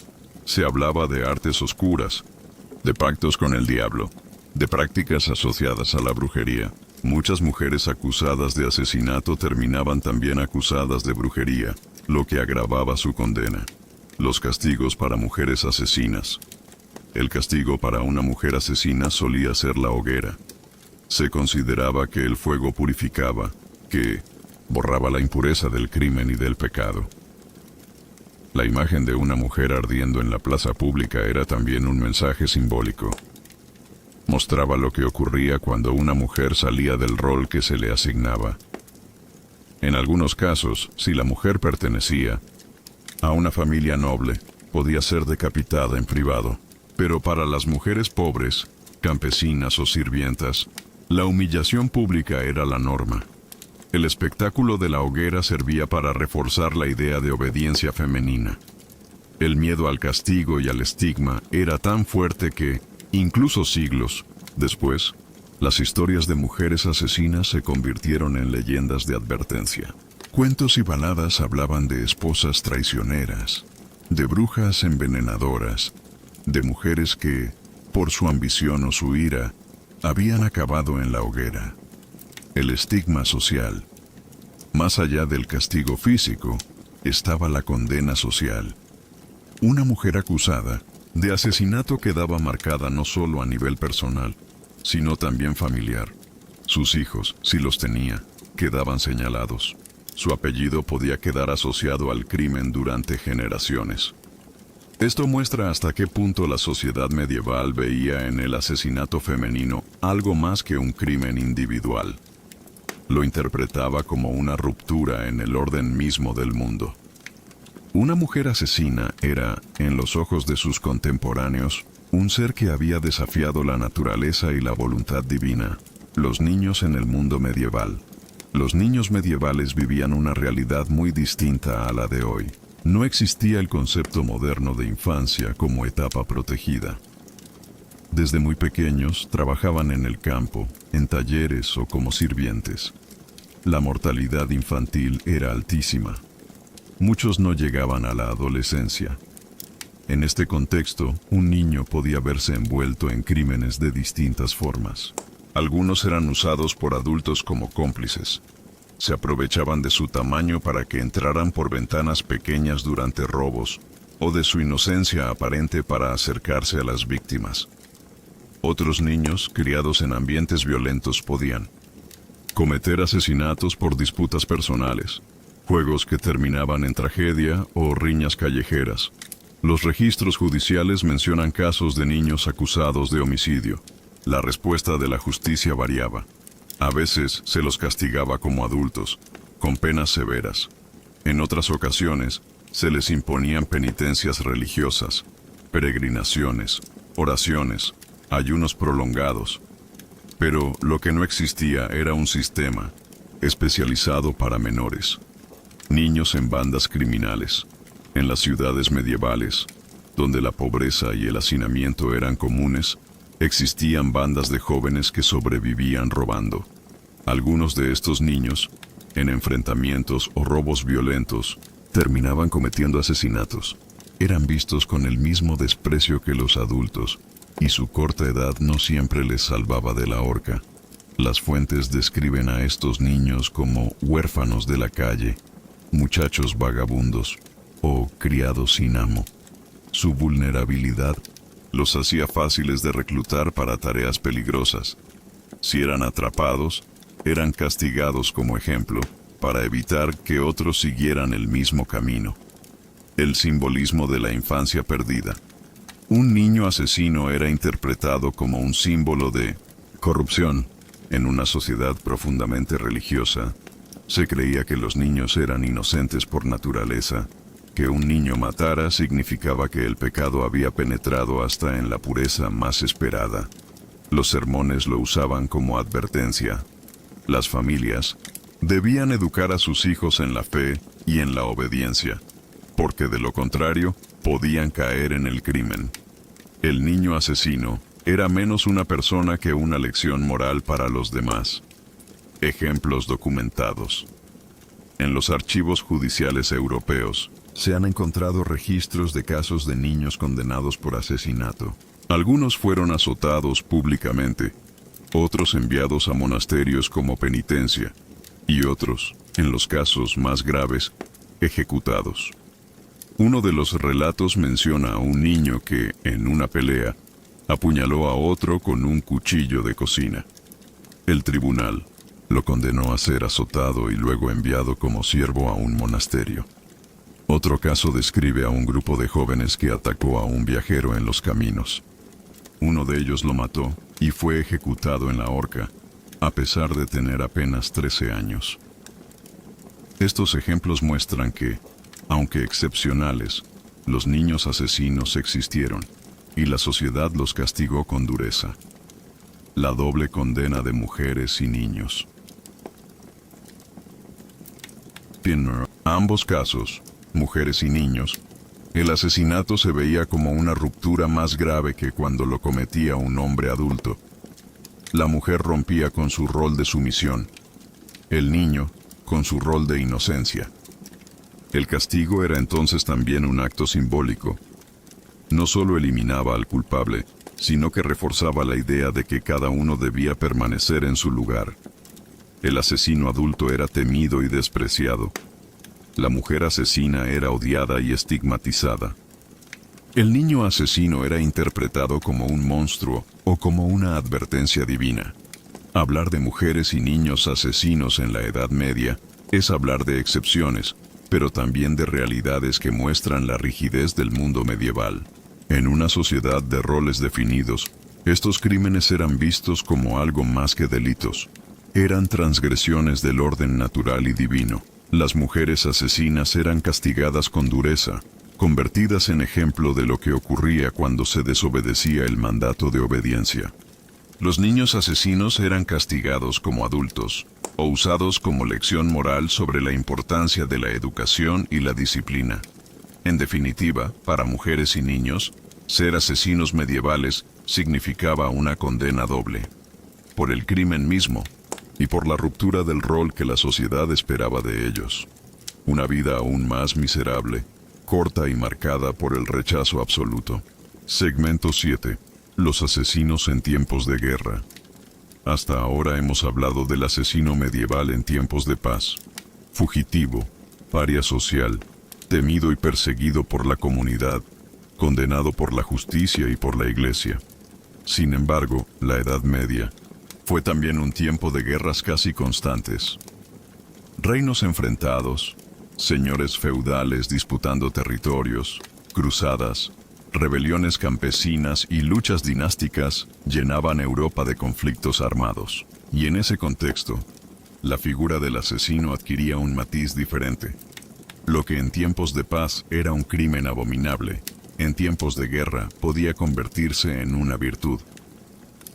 Se hablaba de artes oscuras, de pactos con el diablo, de prácticas asociadas a la brujería. Muchas mujeres acusadas de asesinato terminaban también acusadas de brujería, lo que agravaba su condena. Los castigos para mujeres asesinas. El castigo para una mujer asesina solía ser la hoguera. Se consideraba que el fuego purificaba, que borraba la impureza del crimen y del pecado. La imagen de una mujer ardiendo en la plaza pública era también un mensaje simbólico. Mostraba lo que ocurría cuando una mujer salía del rol que se le asignaba. En algunos casos, si la mujer pertenecía a una familia noble, podía ser decapitada en privado. Pero para las mujeres pobres, campesinas o sirvientas, la humillación pública era la norma. El espectáculo de la hoguera servía para reforzar la idea de obediencia femenina. El miedo al castigo y al estigma era tan fuerte que, incluso siglos después, las historias de mujeres asesinas se convirtieron en leyendas de advertencia. Cuentos y baladas hablaban de esposas traicioneras, de brujas envenenadoras, de mujeres que, por su ambición o su ira, habían acabado en la hoguera. El estigma social. Más allá del castigo físico, estaba la condena social. Una mujer acusada de asesinato quedaba marcada no solo a nivel personal, sino también familiar. Sus hijos, si los tenía, quedaban señalados. Su apellido podía quedar asociado al crimen durante generaciones. Esto muestra hasta qué punto la sociedad medieval veía en el asesinato femenino algo más que un crimen individual. Lo interpretaba como una ruptura en el orden mismo del mundo. Una mujer asesina era, en los ojos de sus contemporáneos, un ser que había desafiado la naturaleza y la voluntad divina. Los niños en el mundo medieval. Los niños medievales vivían una realidad muy distinta a la de hoy. No existía el concepto moderno de infancia como etapa protegida. Desde muy pequeños trabajaban en el campo, en talleres o como sirvientes. La mortalidad infantil era altísima. Muchos no llegaban a la adolescencia. En este contexto, un niño podía verse envuelto en crímenes de distintas formas. Algunos eran usados por adultos como cómplices. Se aprovechaban de su tamaño para que entraran por ventanas pequeñas durante robos, o de su inocencia aparente para acercarse a las víctimas. Otros niños, criados en ambientes violentos, podían cometer asesinatos por disputas personales, juegos que terminaban en tragedia o riñas callejeras. Los registros judiciales mencionan casos de niños acusados de homicidio. La respuesta de la justicia variaba. A veces se los castigaba como adultos, con penas severas. En otras ocasiones, se les imponían penitencias religiosas, peregrinaciones, oraciones, ayunos prolongados. Pero lo que no existía era un sistema especializado para menores. Niños en bandas criminales. En las ciudades medievales, donde la pobreza y el hacinamiento eran comunes, existían bandas de jóvenes que sobrevivían robando. Algunos de estos niños, en enfrentamientos o robos violentos, terminaban cometiendo asesinatos. Eran vistos con el mismo desprecio que los adultos, y su corta edad no siempre les salvaba de la horca. Las fuentes describen a estos niños como huérfanos de la calle, muchachos vagabundos o criados sin amo. Su vulnerabilidad los hacía fáciles de reclutar para tareas peligrosas. Si eran atrapados, eran castigados como ejemplo, para evitar que otros siguieran el mismo camino. El simbolismo de la infancia perdida. Un niño asesino era interpretado como un símbolo de corrupción. En una sociedad profundamente religiosa, se creía que los niños eran inocentes por naturaleza. Que un niño matara significaba que el pecado había penetrado hasta en la pureza más esperada. Los sermones lo usaban como advertencia. Las familias debían educar a sus hijos en la fe y en la obediencia, porque de lo contrario, podían caer en el crimen. El niño asesino era menos una persona que una lección moral para los demás. Ejemplos documentados. En los archivos judiciales europeos, se han encontrado registros de casos de niños condenados por asesinato. Algunos fueron azotados públicamente, otros enviados a monasterios como penitencia, y otros, en los casos más graves, ejecutados. Uno de los relatos menciona a un niño que, en una pelea, apuñaló a otro con un cuchillo de cocina. El tribunal lo condenó a ser azotado y luego enviado como siervo a un monasterio. Otro caso describe a un grupo de jóvenes que atacó a un viajero en los caminos. Uno de ellos lo mató y fue ejecutado en la horca, a pesar de tener apenas 13 años. Estos ejemplos muestran que, aunque excepcionales, los niños asesinos existieron y la sociedad los castigó con dureza. La doble condena de mujeres y niños. En ambos casos, mujeres y niños, el asesinato se veía como una ruptura más grave que cuando lo cometía un hombre adulto. La mujer rompía con su rol de sumisión, el niño con su rol de inocencia. El castigo era entonces también un acto simbólico. No solo eliminaba al culpable, sino que reforzaba la idea de que cada uno debía permanecer en su lugar. El asesino adulto era temido y despreciado. La mujer asesina era odiada y estigmatizada. El niño asesino era interpretado como un monstruo o como una advertencia divina. Hablar de mujeres y niños asesinos en la Edad Media es hablar de excepciones, pero también de realidades que muestran la rigidez del mundo medieval. En una sociedad de roles definidos, estos crímenes eran vistos como algo más que delitos. Eran transgresiones del orden natural y divino. Las mujeres asesinas eran castigadas con dureza, convertidas en ejemplo de lo que ocurría cuando se desobedecía el mandato de obediencia. Los niños asesinos eran castigados como adultos, o usados como lección moral sobre la importancia de la educación y la disciplina. En definitiva, para mujeres y niños, ser asesinos medievales significaba una condena doble. Por el crimen mismo, y por la ruptura del rol que la sociedad esperaba de ellos. Una vida aún más miserable, corta y marcada por el rechazo absoluto. Segmento 7. Los asesinos en tiempos de guerra. Hasta ahora hemos hablado del asesino medieval en tiempos de paz. Fugitivo, paria social, temido y perseguido por la comunidad, condenado por la justicia y por la Iglesia. Sin embargo, la Edad Media fue también un tiempo de guerras casi constantes. Reinos enfrentados, señores feudales disputando territorios, cruzadas, rebeliones campesinas y luchas dinásticas llenaban Europa de conflictos armados. Y en ese contexto, la figura del asesino adquiría un matiz diferente. Lo que en tiempos de paz era un crimen abominable, en tiempos de guerra podía convertirse en una virtud.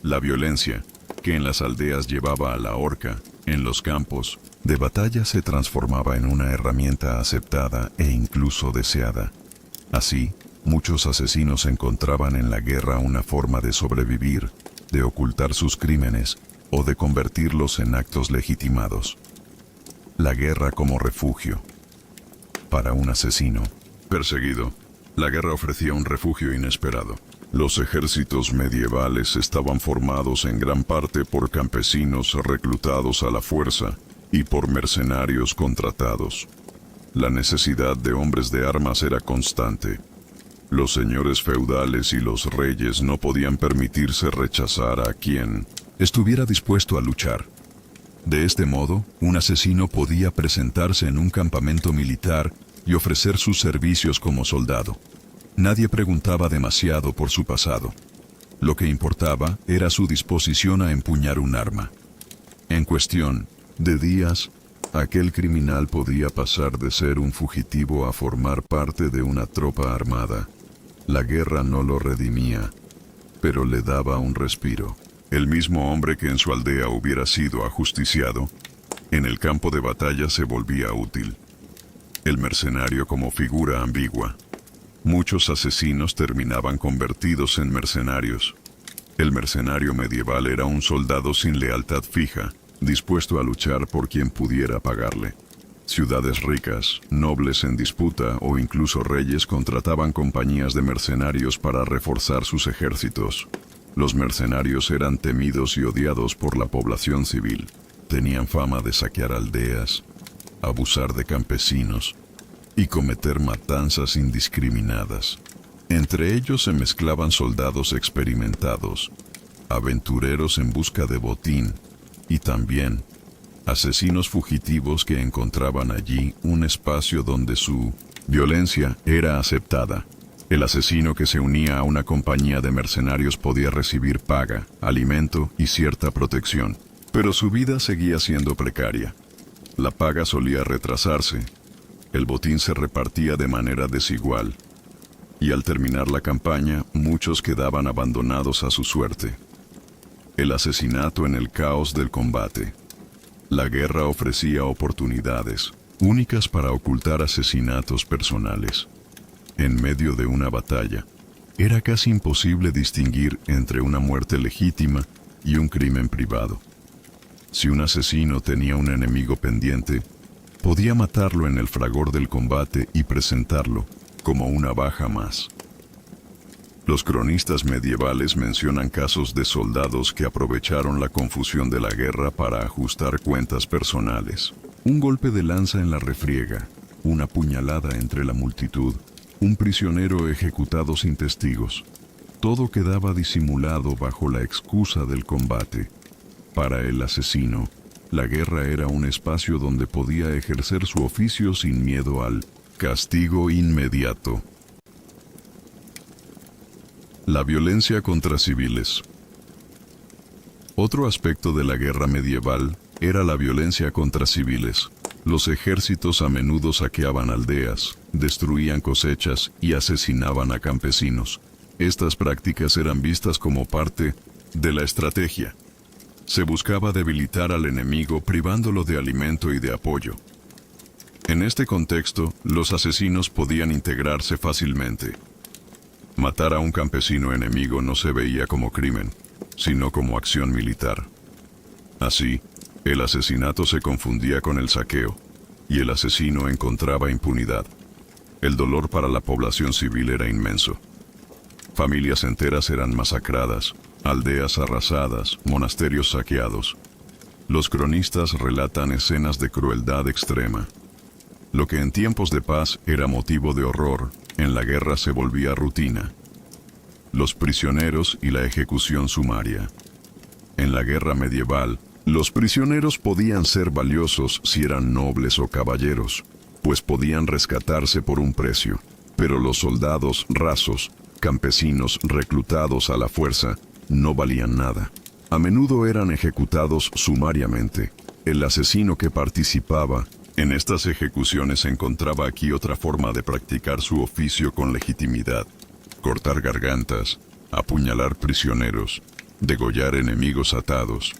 La violencia, que en las aldeas llevaba a la horca, en los campos de batalla se transformaba en una herramienta aceptada e incluso deseada. Así, muchos asesinos encontraban en la guerra una forma de sobrevivir, de ocultar sus crímenes o de convertirlos en actos legitimados. La guerra como refugio. Para un asesino perseguido, la guerra ofrecía un refugio inesperado. Los ejércitos medievales estaban formados en gran parte por campesinos reclutados a la fuerza y por mercenarios contratados. La necesidad de hombres de armas era constante. Los señores feudales y los reyes no podían permitirse rechazar a quien estuviera dispuesto a luchar. De este modo, un asesino podía presentarse en un campamento militar y ofrecer sus servicios como soldado. Nadie preguntaba demasiado por su pasado. Lo que importaba era su disposición a empuñar un arma. En cuestión de días, aquel criminal podía pasar de ser un fugitivo a formar parte de una tropa armada. La guerra no lo redimía, pero le daba un respiro. El mismo hombre que en su aldea hubiera sido ajusticiado, en el campo de batalla se volvía útil. El mercenario como figura ambigua. Muchos asesinos terminaban convertidos en mercenarios. El mercenario medieval era un soldado sin lealtad fija, dispuesto a luchar por quien pudiera pagarle. Ciudades ricas, nobles en disputa o incluso reyes contrataban compañías de mercenarios para reforzar sus ejércitos. Los mercenarios eran temidos y odiados por la población civil. Tenían fama de saquear aldeas, abusar de campesinos y cometer matanzas indiscriminadas. Entre ellos se mezclaban soldados experimentados, aventureros en busca de botín y también asesinos fugitivos que encontraban allí un espacio donde su violencia era aceptada. El asesino que se unía a una compañía de mercenarios podía recibir paga, alimento y cierta protección, pero su vida seguía siendo precaria. La paga solía retrasarse, el botín se repartía de manera desigual, y al terminar la campaña, muchos quedaban abandonados a su suerte. El asesinato en el caos del combate. La guerra ofrecía oportunidades únicas para ocultar asesinatos personales. En medio de una batalla, era casi imposible distinguir entre una muerte legítima y un crimen privado. Si un asesino tenía un enemigo pendiente, podía matarlo en el fragor del combate y presentarlo como una baja más. Los cronistas medievales mencionan casos de soldados que aprovecharon la confusión de la guerra para ajustar cuentas personales. Un golpe de lanza en la refriega, una puñalada entre la multitud, un prisionero ejecutado sin testigos. Todo quedaba disimulado bajo la excusa del combate. Para el asesino, la guerra era un espacio donde podía ejercer su oficio sin miedo al castigo inmediato. La violencia contra civiles. Otro aspecto de la guerra medieval era la violencia contra civiles. Los ejércitos a menudo saqueaban aldeas, destruían cosechas y asesinaban a campesinos. Estas prácticas eran vistas como parte de la estrategia. Se buscaba debilitar al enemigo privándolo de alimento y de apoyo. En este contexto, los asesinos podían integrarse fácilmente. Matar a un campesino enemigo no se veía como crimen, sino como acción militar. Así, el asesinato se confundía con el saqueo, y el asesino encontraba impunidad. El dolor para la población civil era inmenso. Familias enteras eran masacradas, aldeas arrasadas, monasterios saqueados. Los cronistas relatan escenas de crueldad extrema. Lo que en tiempos de paz era motivo de horror, en la guerra se volvía rutina. Los prisioneros y la ejecución sumaria. En la guerra medieval, los prisioneros podían ser valiosos si eran nobles o caballeros, pues podían rescatarse por un precio. Pero los soldados rasos, campesinos reclutados a la fuerza, no valían nada. A menudo eran ejecutados sumariamente. El asesino que participaba en estas ejecuciones encontraba aquí otra forma de practicar su oficio con legitimidad. Cortar gargantas, apuñalar prisioneros, degollar enemigos atados.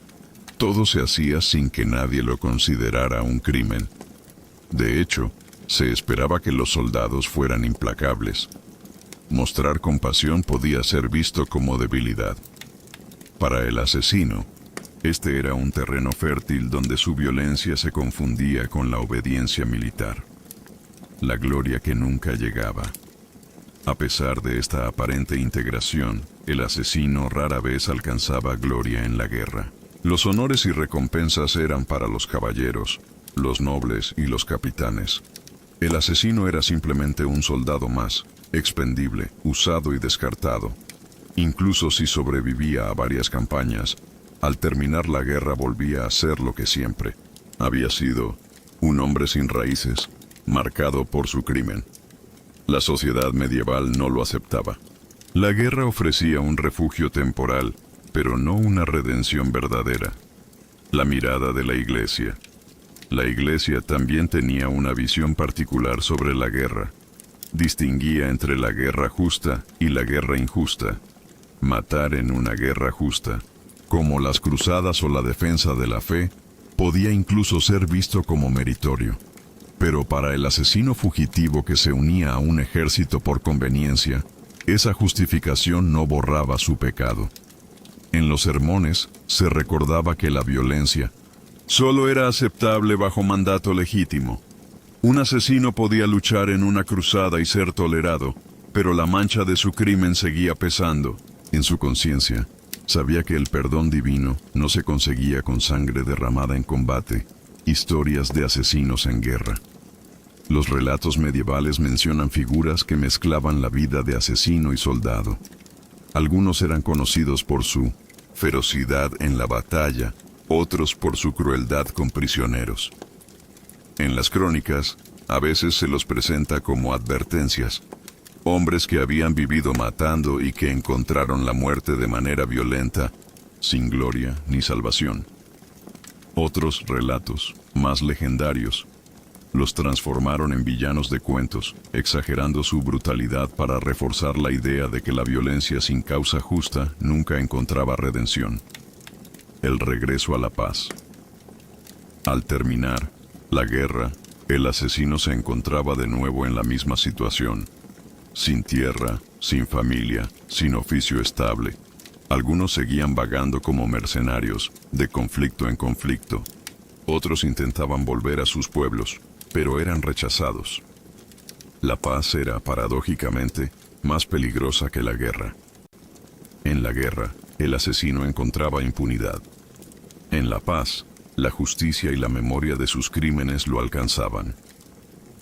Todo se hacía sin que nadie lo considerara un crimen. De hecho, se esperaba que los soldados fueran implacables. Mostrar compasión podía ser visto como debilidad. Para el asesino, este era un terreno fértil donde su violencia se confundía con la obediencia militar. La gloria que nunca llegaba. A pesar de esta aparente integración, el asesino rara vez alcanzaba gloria en la guerra. Los honores y recompensas eran para los caballeros, los nobles y los capitanes. El asesino era simplemente un soldado más, expendible, usado y descartado. Incluso si sobrevivía a varias campañas, al terminar la guerra volvía a ser lo que siempre había sido: un hombre sin raíces, marcado por su crimen. La sociedad medieval no lo aceptaba. La guerra ofrecía un refugio temporal, pero no una redención verdadera. La mirada de la Iglesia. La Iglesia también tenía una visión particular sobre la guerra. Distinguía entre la guerra justa y la guerra injusta. Matar en una guerra justa, como las cruzadas o la defensa de la fe, podía incluso ser visto como meritorio. Pero para el asesino fugitivo que se unía a un ejército por conveniencia, esa justificación no borraba su pecado. En los sermones se recordaba que la violencia solo era aceptable bajo mandato legítimo. Un asesino podía luchar en una cruzada y ser tolerado, pero la mancha de su crimen seguía pesando. En su conciencia, sabía que el perdón divino no se conseguía con sangre derramada en combate, historias de asesinos en guerra. Los relatos medievales mencionan figuras que mezclaban la vida de asesino y soldado. Algunos eran conocidos por su ferocidad en la batalla, otros por su crueldad con prisioneros. En las crónicas, a veces se los presenta como advertencias, hombres que habían vivido matando y que encontraron la muerte de manera violenta, sin gloria ni salvación. Otros relatos, más legendarios, los transformaron en villanos de cuentos, exagerando su brutalidad para reforzar la idea de que la violencia sin causa justa nunca encontraba redención. El regreso a la paz. Al terminar la guerra, el asesino se encontraba de nuevo en la misma situación, sin tierra, sin familia, sin oficio estable. Algunos seguían vagando como mercenarios, de conflicto en conflicto. Otros intentaban volver a sus pueblos, pero eran rechazados. La paz era, paradójicamente, más peligrosa que la guerra. En la guerra, el asesino encontraba impunidad. En la paz, la justicia y la memoria de sus crímenes lo alcanzaban.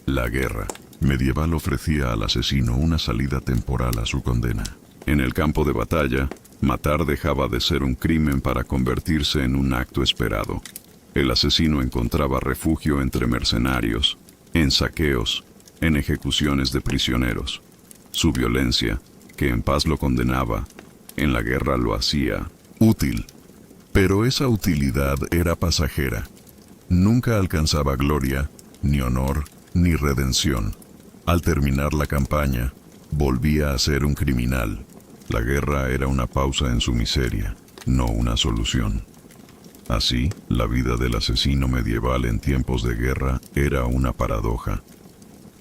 La guerra medieval ofrecía al asesino una salida temporal a su condena. En el campo de batalla, matar dejaba de ser un crimen para convertirse en un acto esperado. El asesino encontraba refugio entre mercenarios, en saqueos, en ejecuciones de prisioneros. Su violencia, que en paz lo condenaba, en la guerra lo hacía útil. Pero esa utilidad era pasajera. Nunca alcanzaba gloria, ni honor, ni redención. Al terminar la campaña, volvía a ser un criminal. La guerra era una pausa en su miseria, no una solución. Así, la vida del asesino medieval en tiempos de guerra era una paradoja.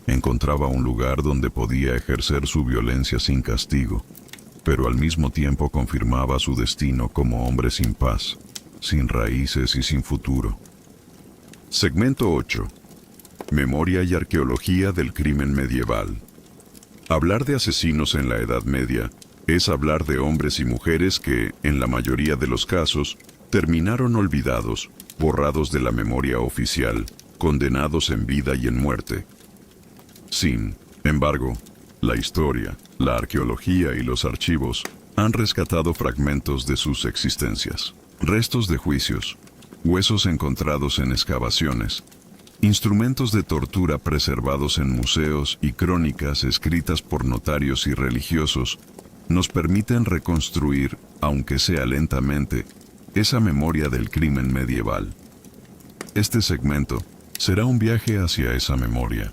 Encontraba un lugar donde podía ejercer su violencia sin castigo, pero al mismo tiempo confirmaba su destino como hombre sin paz, sin raíces y sin futuro. Segmento 8. Memoria y arqueología del crimen medieval. Hablar de asesinos en la Edad Media es hablar de hombres y mujeres que, en la mayoría de los casos, terminaron olvidados, borrados de la memoria oficial, condenados en vida y en muerte. Sin embargo, la historia, la arqueología y los archivos han rescatado fragmentos de sus existencias. Restos de juicios, huesos encontrados en excavaciones, instrumentos de tortura preservados en museos y crónicas escritas por notarios y religiosos nos permiten reconstruir, aunque sea lentamente, esa memoria del crimen medieval. Este segmento será un viaje hacia esa memoria.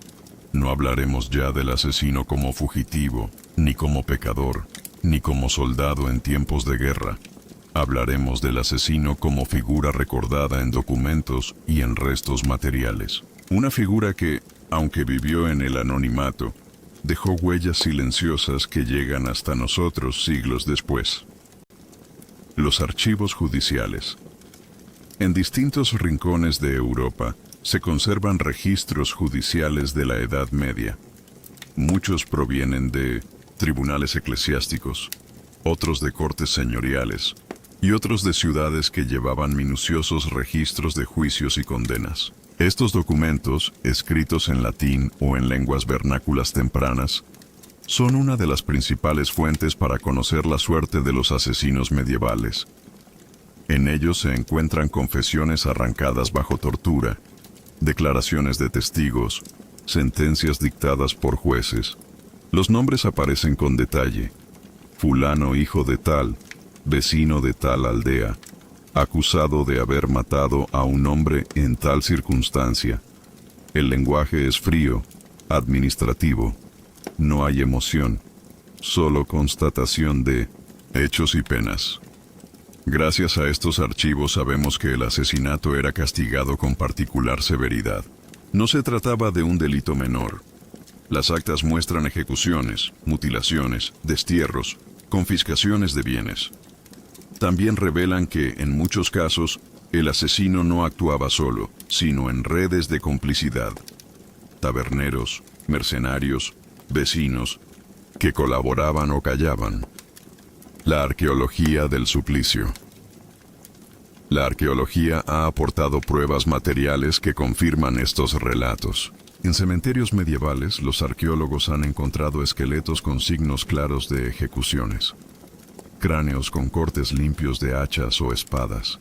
No hablaremos ya del asesino como fugitivo, ni como pecador, ni como soldado en tiempos de guerra. Hablaremos del asesino como figura recordada en documentos y en restos materiales. Una figura que, aunque vivió en el anonimato, dejó huellas silenciosas que llegan hasta nosotros siglos después. Los archivos judiciales. En distintos rincones de Europa se conservan registros judiciales de la Edad Media. Muchos provienen de tribunales eclesiásticos, otros de cortes señoriales, y otros de ciudades que llevaban minuciosos registros de juicios y condenas. Estos documentos, escritos en latín o en lenguas vernáculas tempranas, son una de las principales fuentes para conocer la suerte de los asesinos medievales. En ellos se encuentran confesiones arrancadas bajo tortura, declaraciones de testigos, sentencias dictadas por jueces. Los nombres aparecen con detalle: fulano hijo de tal, vecino de tal aldea, acusado de haber matado a un hombre en tal circunstancia. El lenguaje es frío, administrativo. No hay emoción, solo constatación de hechos y penas. Gracias a estos archivos sabemos que el asesinato era castigado con particular severidad. No se trataba de un delito menor. Las actas muestran ejecuciones, mutilaciones, destierros, confiscaciones de bienes. También revelan que, en muchos casos, el asesino no actuaba solo, sino en redes de complicidad. Taberneros, mercenarios, vecinos, que colaboraban o callaban. La arqueología del suplicio. La arqueología ha aportado pruebas materiales que confirman estos relatos. En cementerios medievales, los arqueólogos han encontrado esqueletos con signos claros de ejecuciones, cráneos con cortes limpios de hachas o espadas,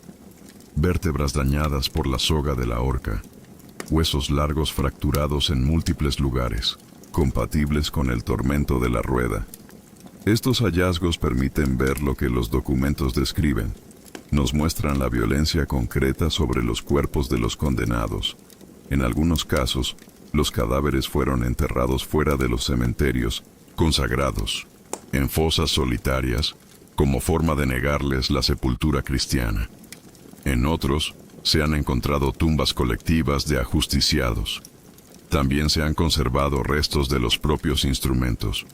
vértebras dañadas por la soga de la horca, huesos largos fracturados en múltiples lugares, compatibles con el tormento de la rueda. Estos hallazgos permiten ver lo que los documentos describen. Nos muestran la violencia concreta sobre los cuerpos de los condenados. En algunos casos, los cadáveres fueron enterrados fuera de los cementerios consagrados, en fosas solitarias, como forma de negarles la sepultura cristiana. En otros, se han encontrado tumbas colectivas de ajusticiados. También se han conservado restos de los propios instrumentos: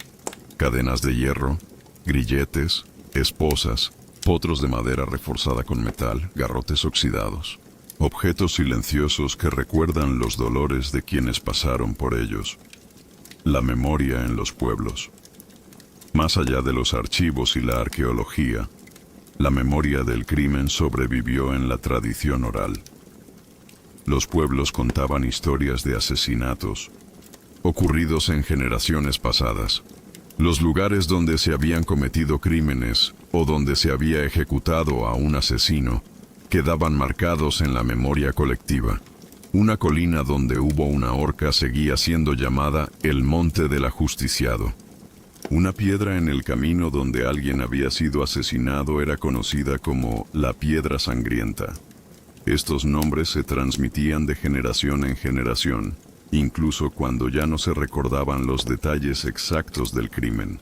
cadenas de hierro, grilletes, esposas, potros de madera reforzada con metal, garrotes oxidados. Objetos silenciosos que recuerdan los dolores de quienes pasaron por ellos. La memoria en los pueblos. Más allá de los archivos y la arqueología, la memoria del crimen sobrevivió en la tradición oral. Los pueblos contaban historias de asesinatos ocurridos en generaciones pasadas. Los lugares donde se habían cometido crímenes o donde se había ejecutado a un asesino quedaban marcados en la memoria colectiva. Una colina donde hubo una horca seguía siendo llamada el Monte del Ajusticiado. Una piedra en el camino donde alguien había sido asesinado era conocida como la Piedra Sangrienta. Estos nombres se transmitían de generación en generación, incluso cuando ya no se recordaban los detalles exactos del crimen.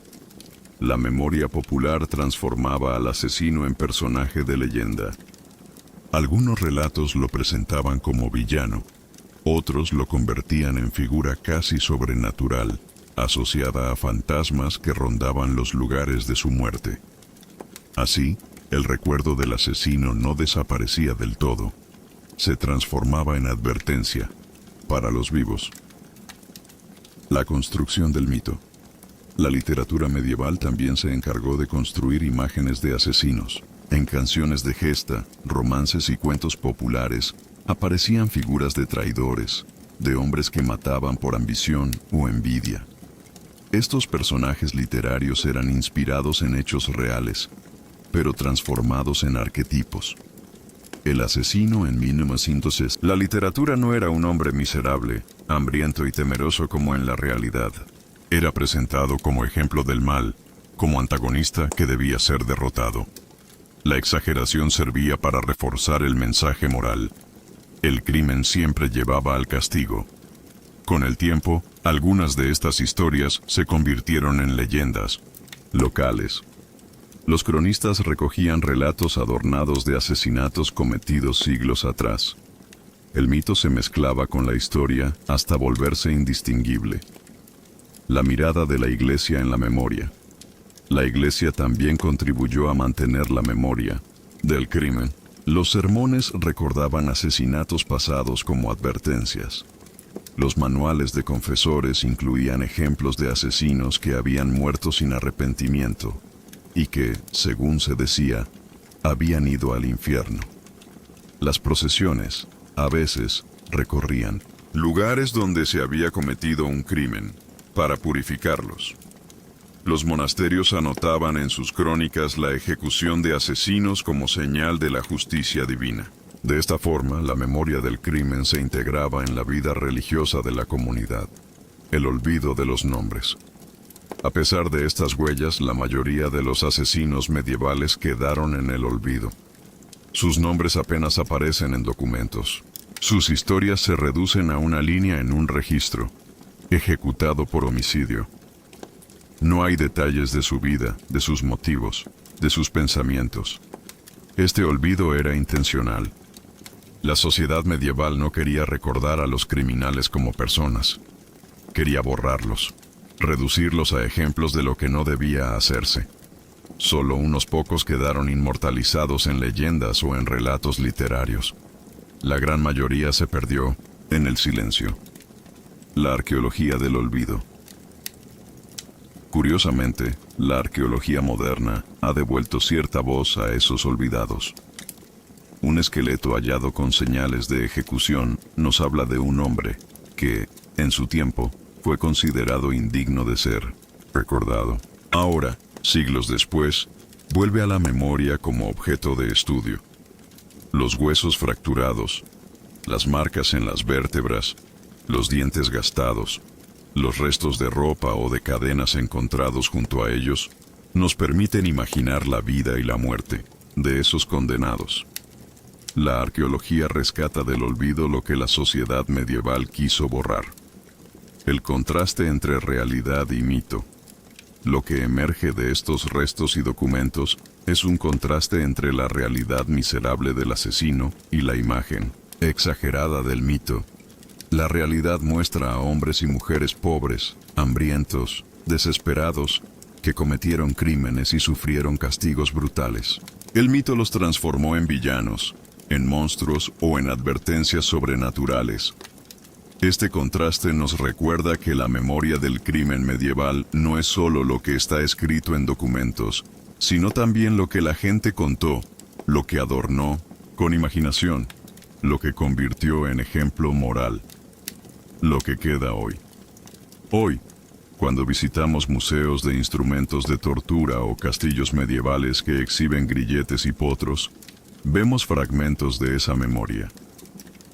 La memoria popular transformaba al asesino en personaje de leyenda. Algunos relatos lo presentaban como villano, otros lo convertían en figura casi sobrenatural, asociada a fantasmas que rondaban los lugares de su muerte. Así, el recuerdo del asesino no desaparecía del todo, se transformaba en advertencia para los vivos. La construcción del mito. La literatura medieval también se encargó de construir imágenes de asesinos. En canciones de gesta, romances y cuentos populares, aparecían figuras de traidores, de hombres que mataban por ambición o envidia. Estos personajes literarios eran inspirados en hechos reales, pero transformados en arquetipos. El asesino en 1906. La literatura no era un hombre miserable, hambriento y temeroso como en la realidad. Era presentado como ejemplo del mal, como antagonista que debía ser derrotado. La exageración servía para reforzar el mensaje moral. El crimen siempre llevaba al castigo. Con el tiempo, algunas de estas historias se convirtieron en leyendas locales. Los cronistas recogían relatos adornados de asesinatos cometidos siglos atrás. El mito se mezclaba con la historia hasta volverse indistinguible. La mirada de la Iglesia en la memoria. La Iglesia también contribuyó a mantener la memoria del crimen. Los sermones recordaban asesinatos pasados como advertencias. Los manuales de confesores incluían ejemplos de asesinos que habían muerto sin arrepentimiento y que, según se decía, habían ido al infierno. Las procesiones, a veces, recorrían lugares donde se había cometido un crimen para purificarlos. Los monasterios anotaban en sus crónicas la ejecución de asesinos como señal de la justicia divina. De esta forma, la memoria del crimen se integraba en la vida religiosa de la comunidad. El olvido de los nombres. A pesar de estas huellas, la mayoría de los asesinos medievales quedaron en el olvido. Sus nombres apenas aparecen en documentos. Sus historias se reducen a una línea en un registro, ejecutado por homicidio. No hay detalles de su vida, de sus motivos, de sus pensamientos. Este olvido era intencional. La sociedad medieval no quería recordar a los criminales como personas. Quería borrarlos, reducirlos a ejemplos de lo que no debía hacerse. Solo unos pocos quedaron inmortalizados en leyendas o en relatos literarios. La gran mayoría se perdió en el silencio. La arqueología del olvido. Curiosamente, la arqueología moderna ha devuelto cierta voz a esos olvidados. Un esqueleto hallado con señales de ejecución nos habla de un hombre que, En su tiempo, fue considerado indigno de ser recordado. Ahora, siglos después, vuelve a la memoria como objeto de estudio. Los huesos fracturados, las marcas en las vértebras, los dientes gastados, los restos de ropa o de cadenas encontrados junto a ellos, nos permiten imaginar la vida y la muerte de esos condenados. La arqueología rescata del olvido lo que la sociedad medieval quiso borrar. El contraste entre realidad y mito. Lo que emerge de estos restos y documentos es un contraste entre la realidad miserable del asesino y la imagen exagerada del mito. La realidad muestra a hombres y mujeres pobres, hambrientos, desesperados, que cometieron crímenes y sufrieron castigos brutales. El mito los transformó en villanos, en monstruos o en advertencias sobrenaturales. Este contraste nos recuerda que la memoria del crimen medieval no es solo lo que está escrito en documentos, sino también lo que la gente contó, lo que adornó con imaginación, lo que convirtió en ejemplo moral. Lo que queda hoy. Hoy, cuando visitamos museos de instrumentos de tortura o castillos medievales que exhiben grilletes y potros, vemos fragmentos de esa memoria.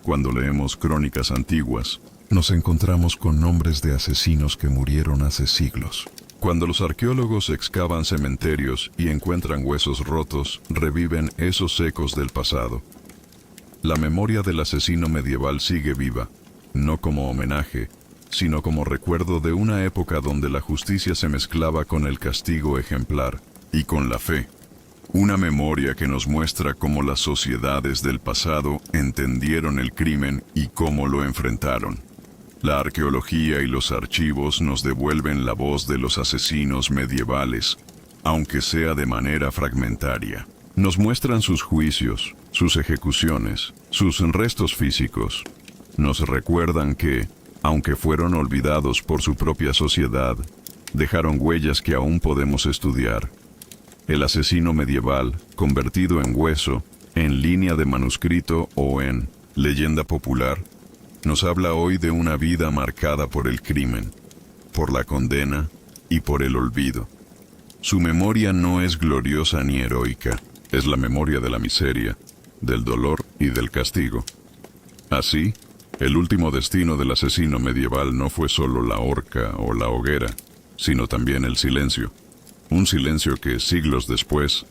Cuando leemos crónicas antiguas, nos encontramos con nombres de asesinos que murieron hace siglos. Cuando los arqueólogos excavan cementerios y encuentran huesos rotos, reviven esos ecos del pasado. La memoria del asesino medieval sigue viva, no como homenaje, sino como recuerdo de una época donde la justicia se mezclaba con el castigo ejemplar y con la fe. Una memoria que nos muestra cómo las sociedades del pasado entendieron el crimen y cómo lo enfrentaron. La arqueología y los archivos nos devuelven la voz de los asesinos medievales, aunque sea de manera fragmentaria. Nos muestran sus juicios, sus ejecuciones, sus restos físicos. Nos recuerdan que, aunque fueron olvidados por su propia sociedad, dejaron huellas que aún podemos estudiar. El asesino medieval, convertido en hueso, en línea de manuscrito o en leyenda popular, nos habla hoy de una vida marcada por el crimen, por la condena y por el olvido. Su memoria no es gloriosa ni heroica, es la memoria de la miseria, del dolor y del castigo. Así, el último destino del asesino medieval no fue solo la horca o la hoguera, sino también el silencio. Un silencio que, siglos después,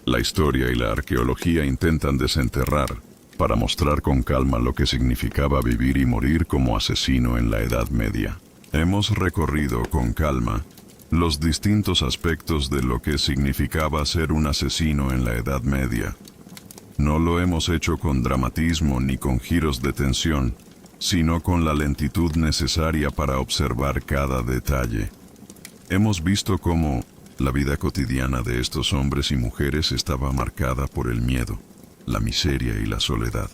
la historia y la arqueología intentan desenterrar para mostrar con calma lo que significaba vivir y morir como asesino en la Edad Media. Hemos recorrido con calma los distintos aspectos de lo que significaba ser un asesino en la Edad Media. No lo hemos hecho con dramatismo ni con giros de tensión, sino con la lentitud necesaria para observar cada detalle. Hemos visto cómo la vida cotidiana de estos hombres y mujeres estaba marcada por el miedo, la miseria y la soledad.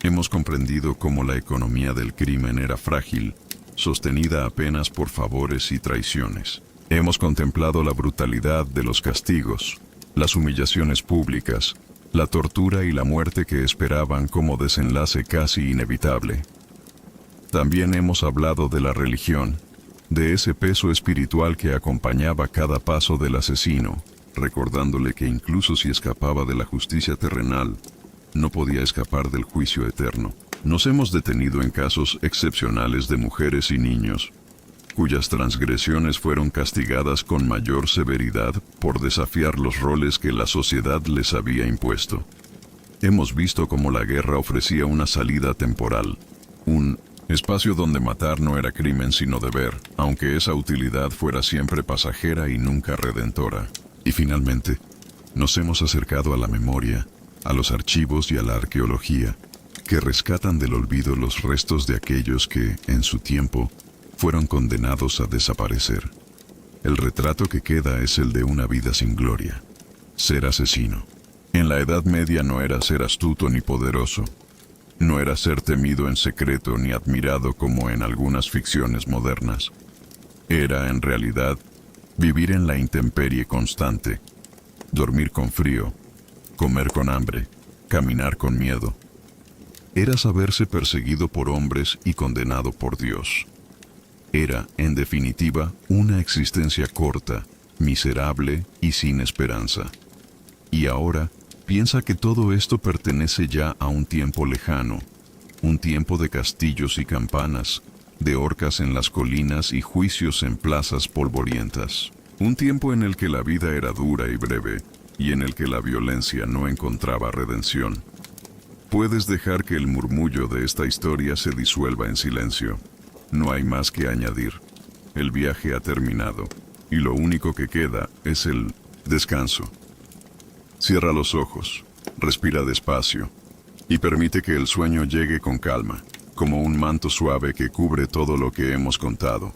Hemos comprendido cómo la economía del crimen era frágil, sostenida apenas por favores y traiciones. Hemos contemplado la brutalidad de los castigos, las humillaciones públicas, la tortura y la muerte que esperaban como desenlace casi inevitable. También hemos hablado de la religión, de ese peso espiritual que acompañaba cada paso del asesino, recordándole que incluso si escapaba de la justicia terrenal, no podía escapar del juicio eterno. Nos hemos detenido en casos excepcionales de mujeres y niños, cuyas transgresiones fueron castigadas con mayor severidad por desafiar los roles que la sociedad les había impuesto. Hemos visto cómo la guerra ofrecía una salida temporal, un espacio donde matar no era crimen sino deber, aunque esa utilidad fuera siempre pasajera y nunca redentora. Y finalmente, nos hemos acercado a la memoria, a los archivos y a la arqueología, que rescatan del olvido los restos de aquellos que, en su tiempo, fueron condenados a desaparecer. El retrato que queda es el de una vida sin gloria. Ser asesino. En la Edad Media no era ser astuto ni poderoso. No era ser temido en secreto ni admirado como en algunas ficciones modernas. Era, en realidad, vivir en la intemperie constante, dormir con frío, comer con hambre, caminar con miedo. era saberse perseguido por hombres y condenado por Dios. Era, en definitiva, una existencia corta, miserable y sin esperanza. Y ahora, piensa que todo esto pertenece ya a un tiempo lejano, un tiempo de castillos y campanas, de horcas en las colinas y juicios en plazas polvorientas. Un tiempo en el que la vida era dura y breve, y en el que la violencia no encontraba redención. Puedes dejar que el murmullo de esta historia se disuelva en silencio. No hay más que añadir. El viaje ha terminado, y lo único que queda es el descanso. Cierra los ojos, respira despacio, y permite que el sueño llegue con calma, como un manto suave que cubre todo lo que hemos contado.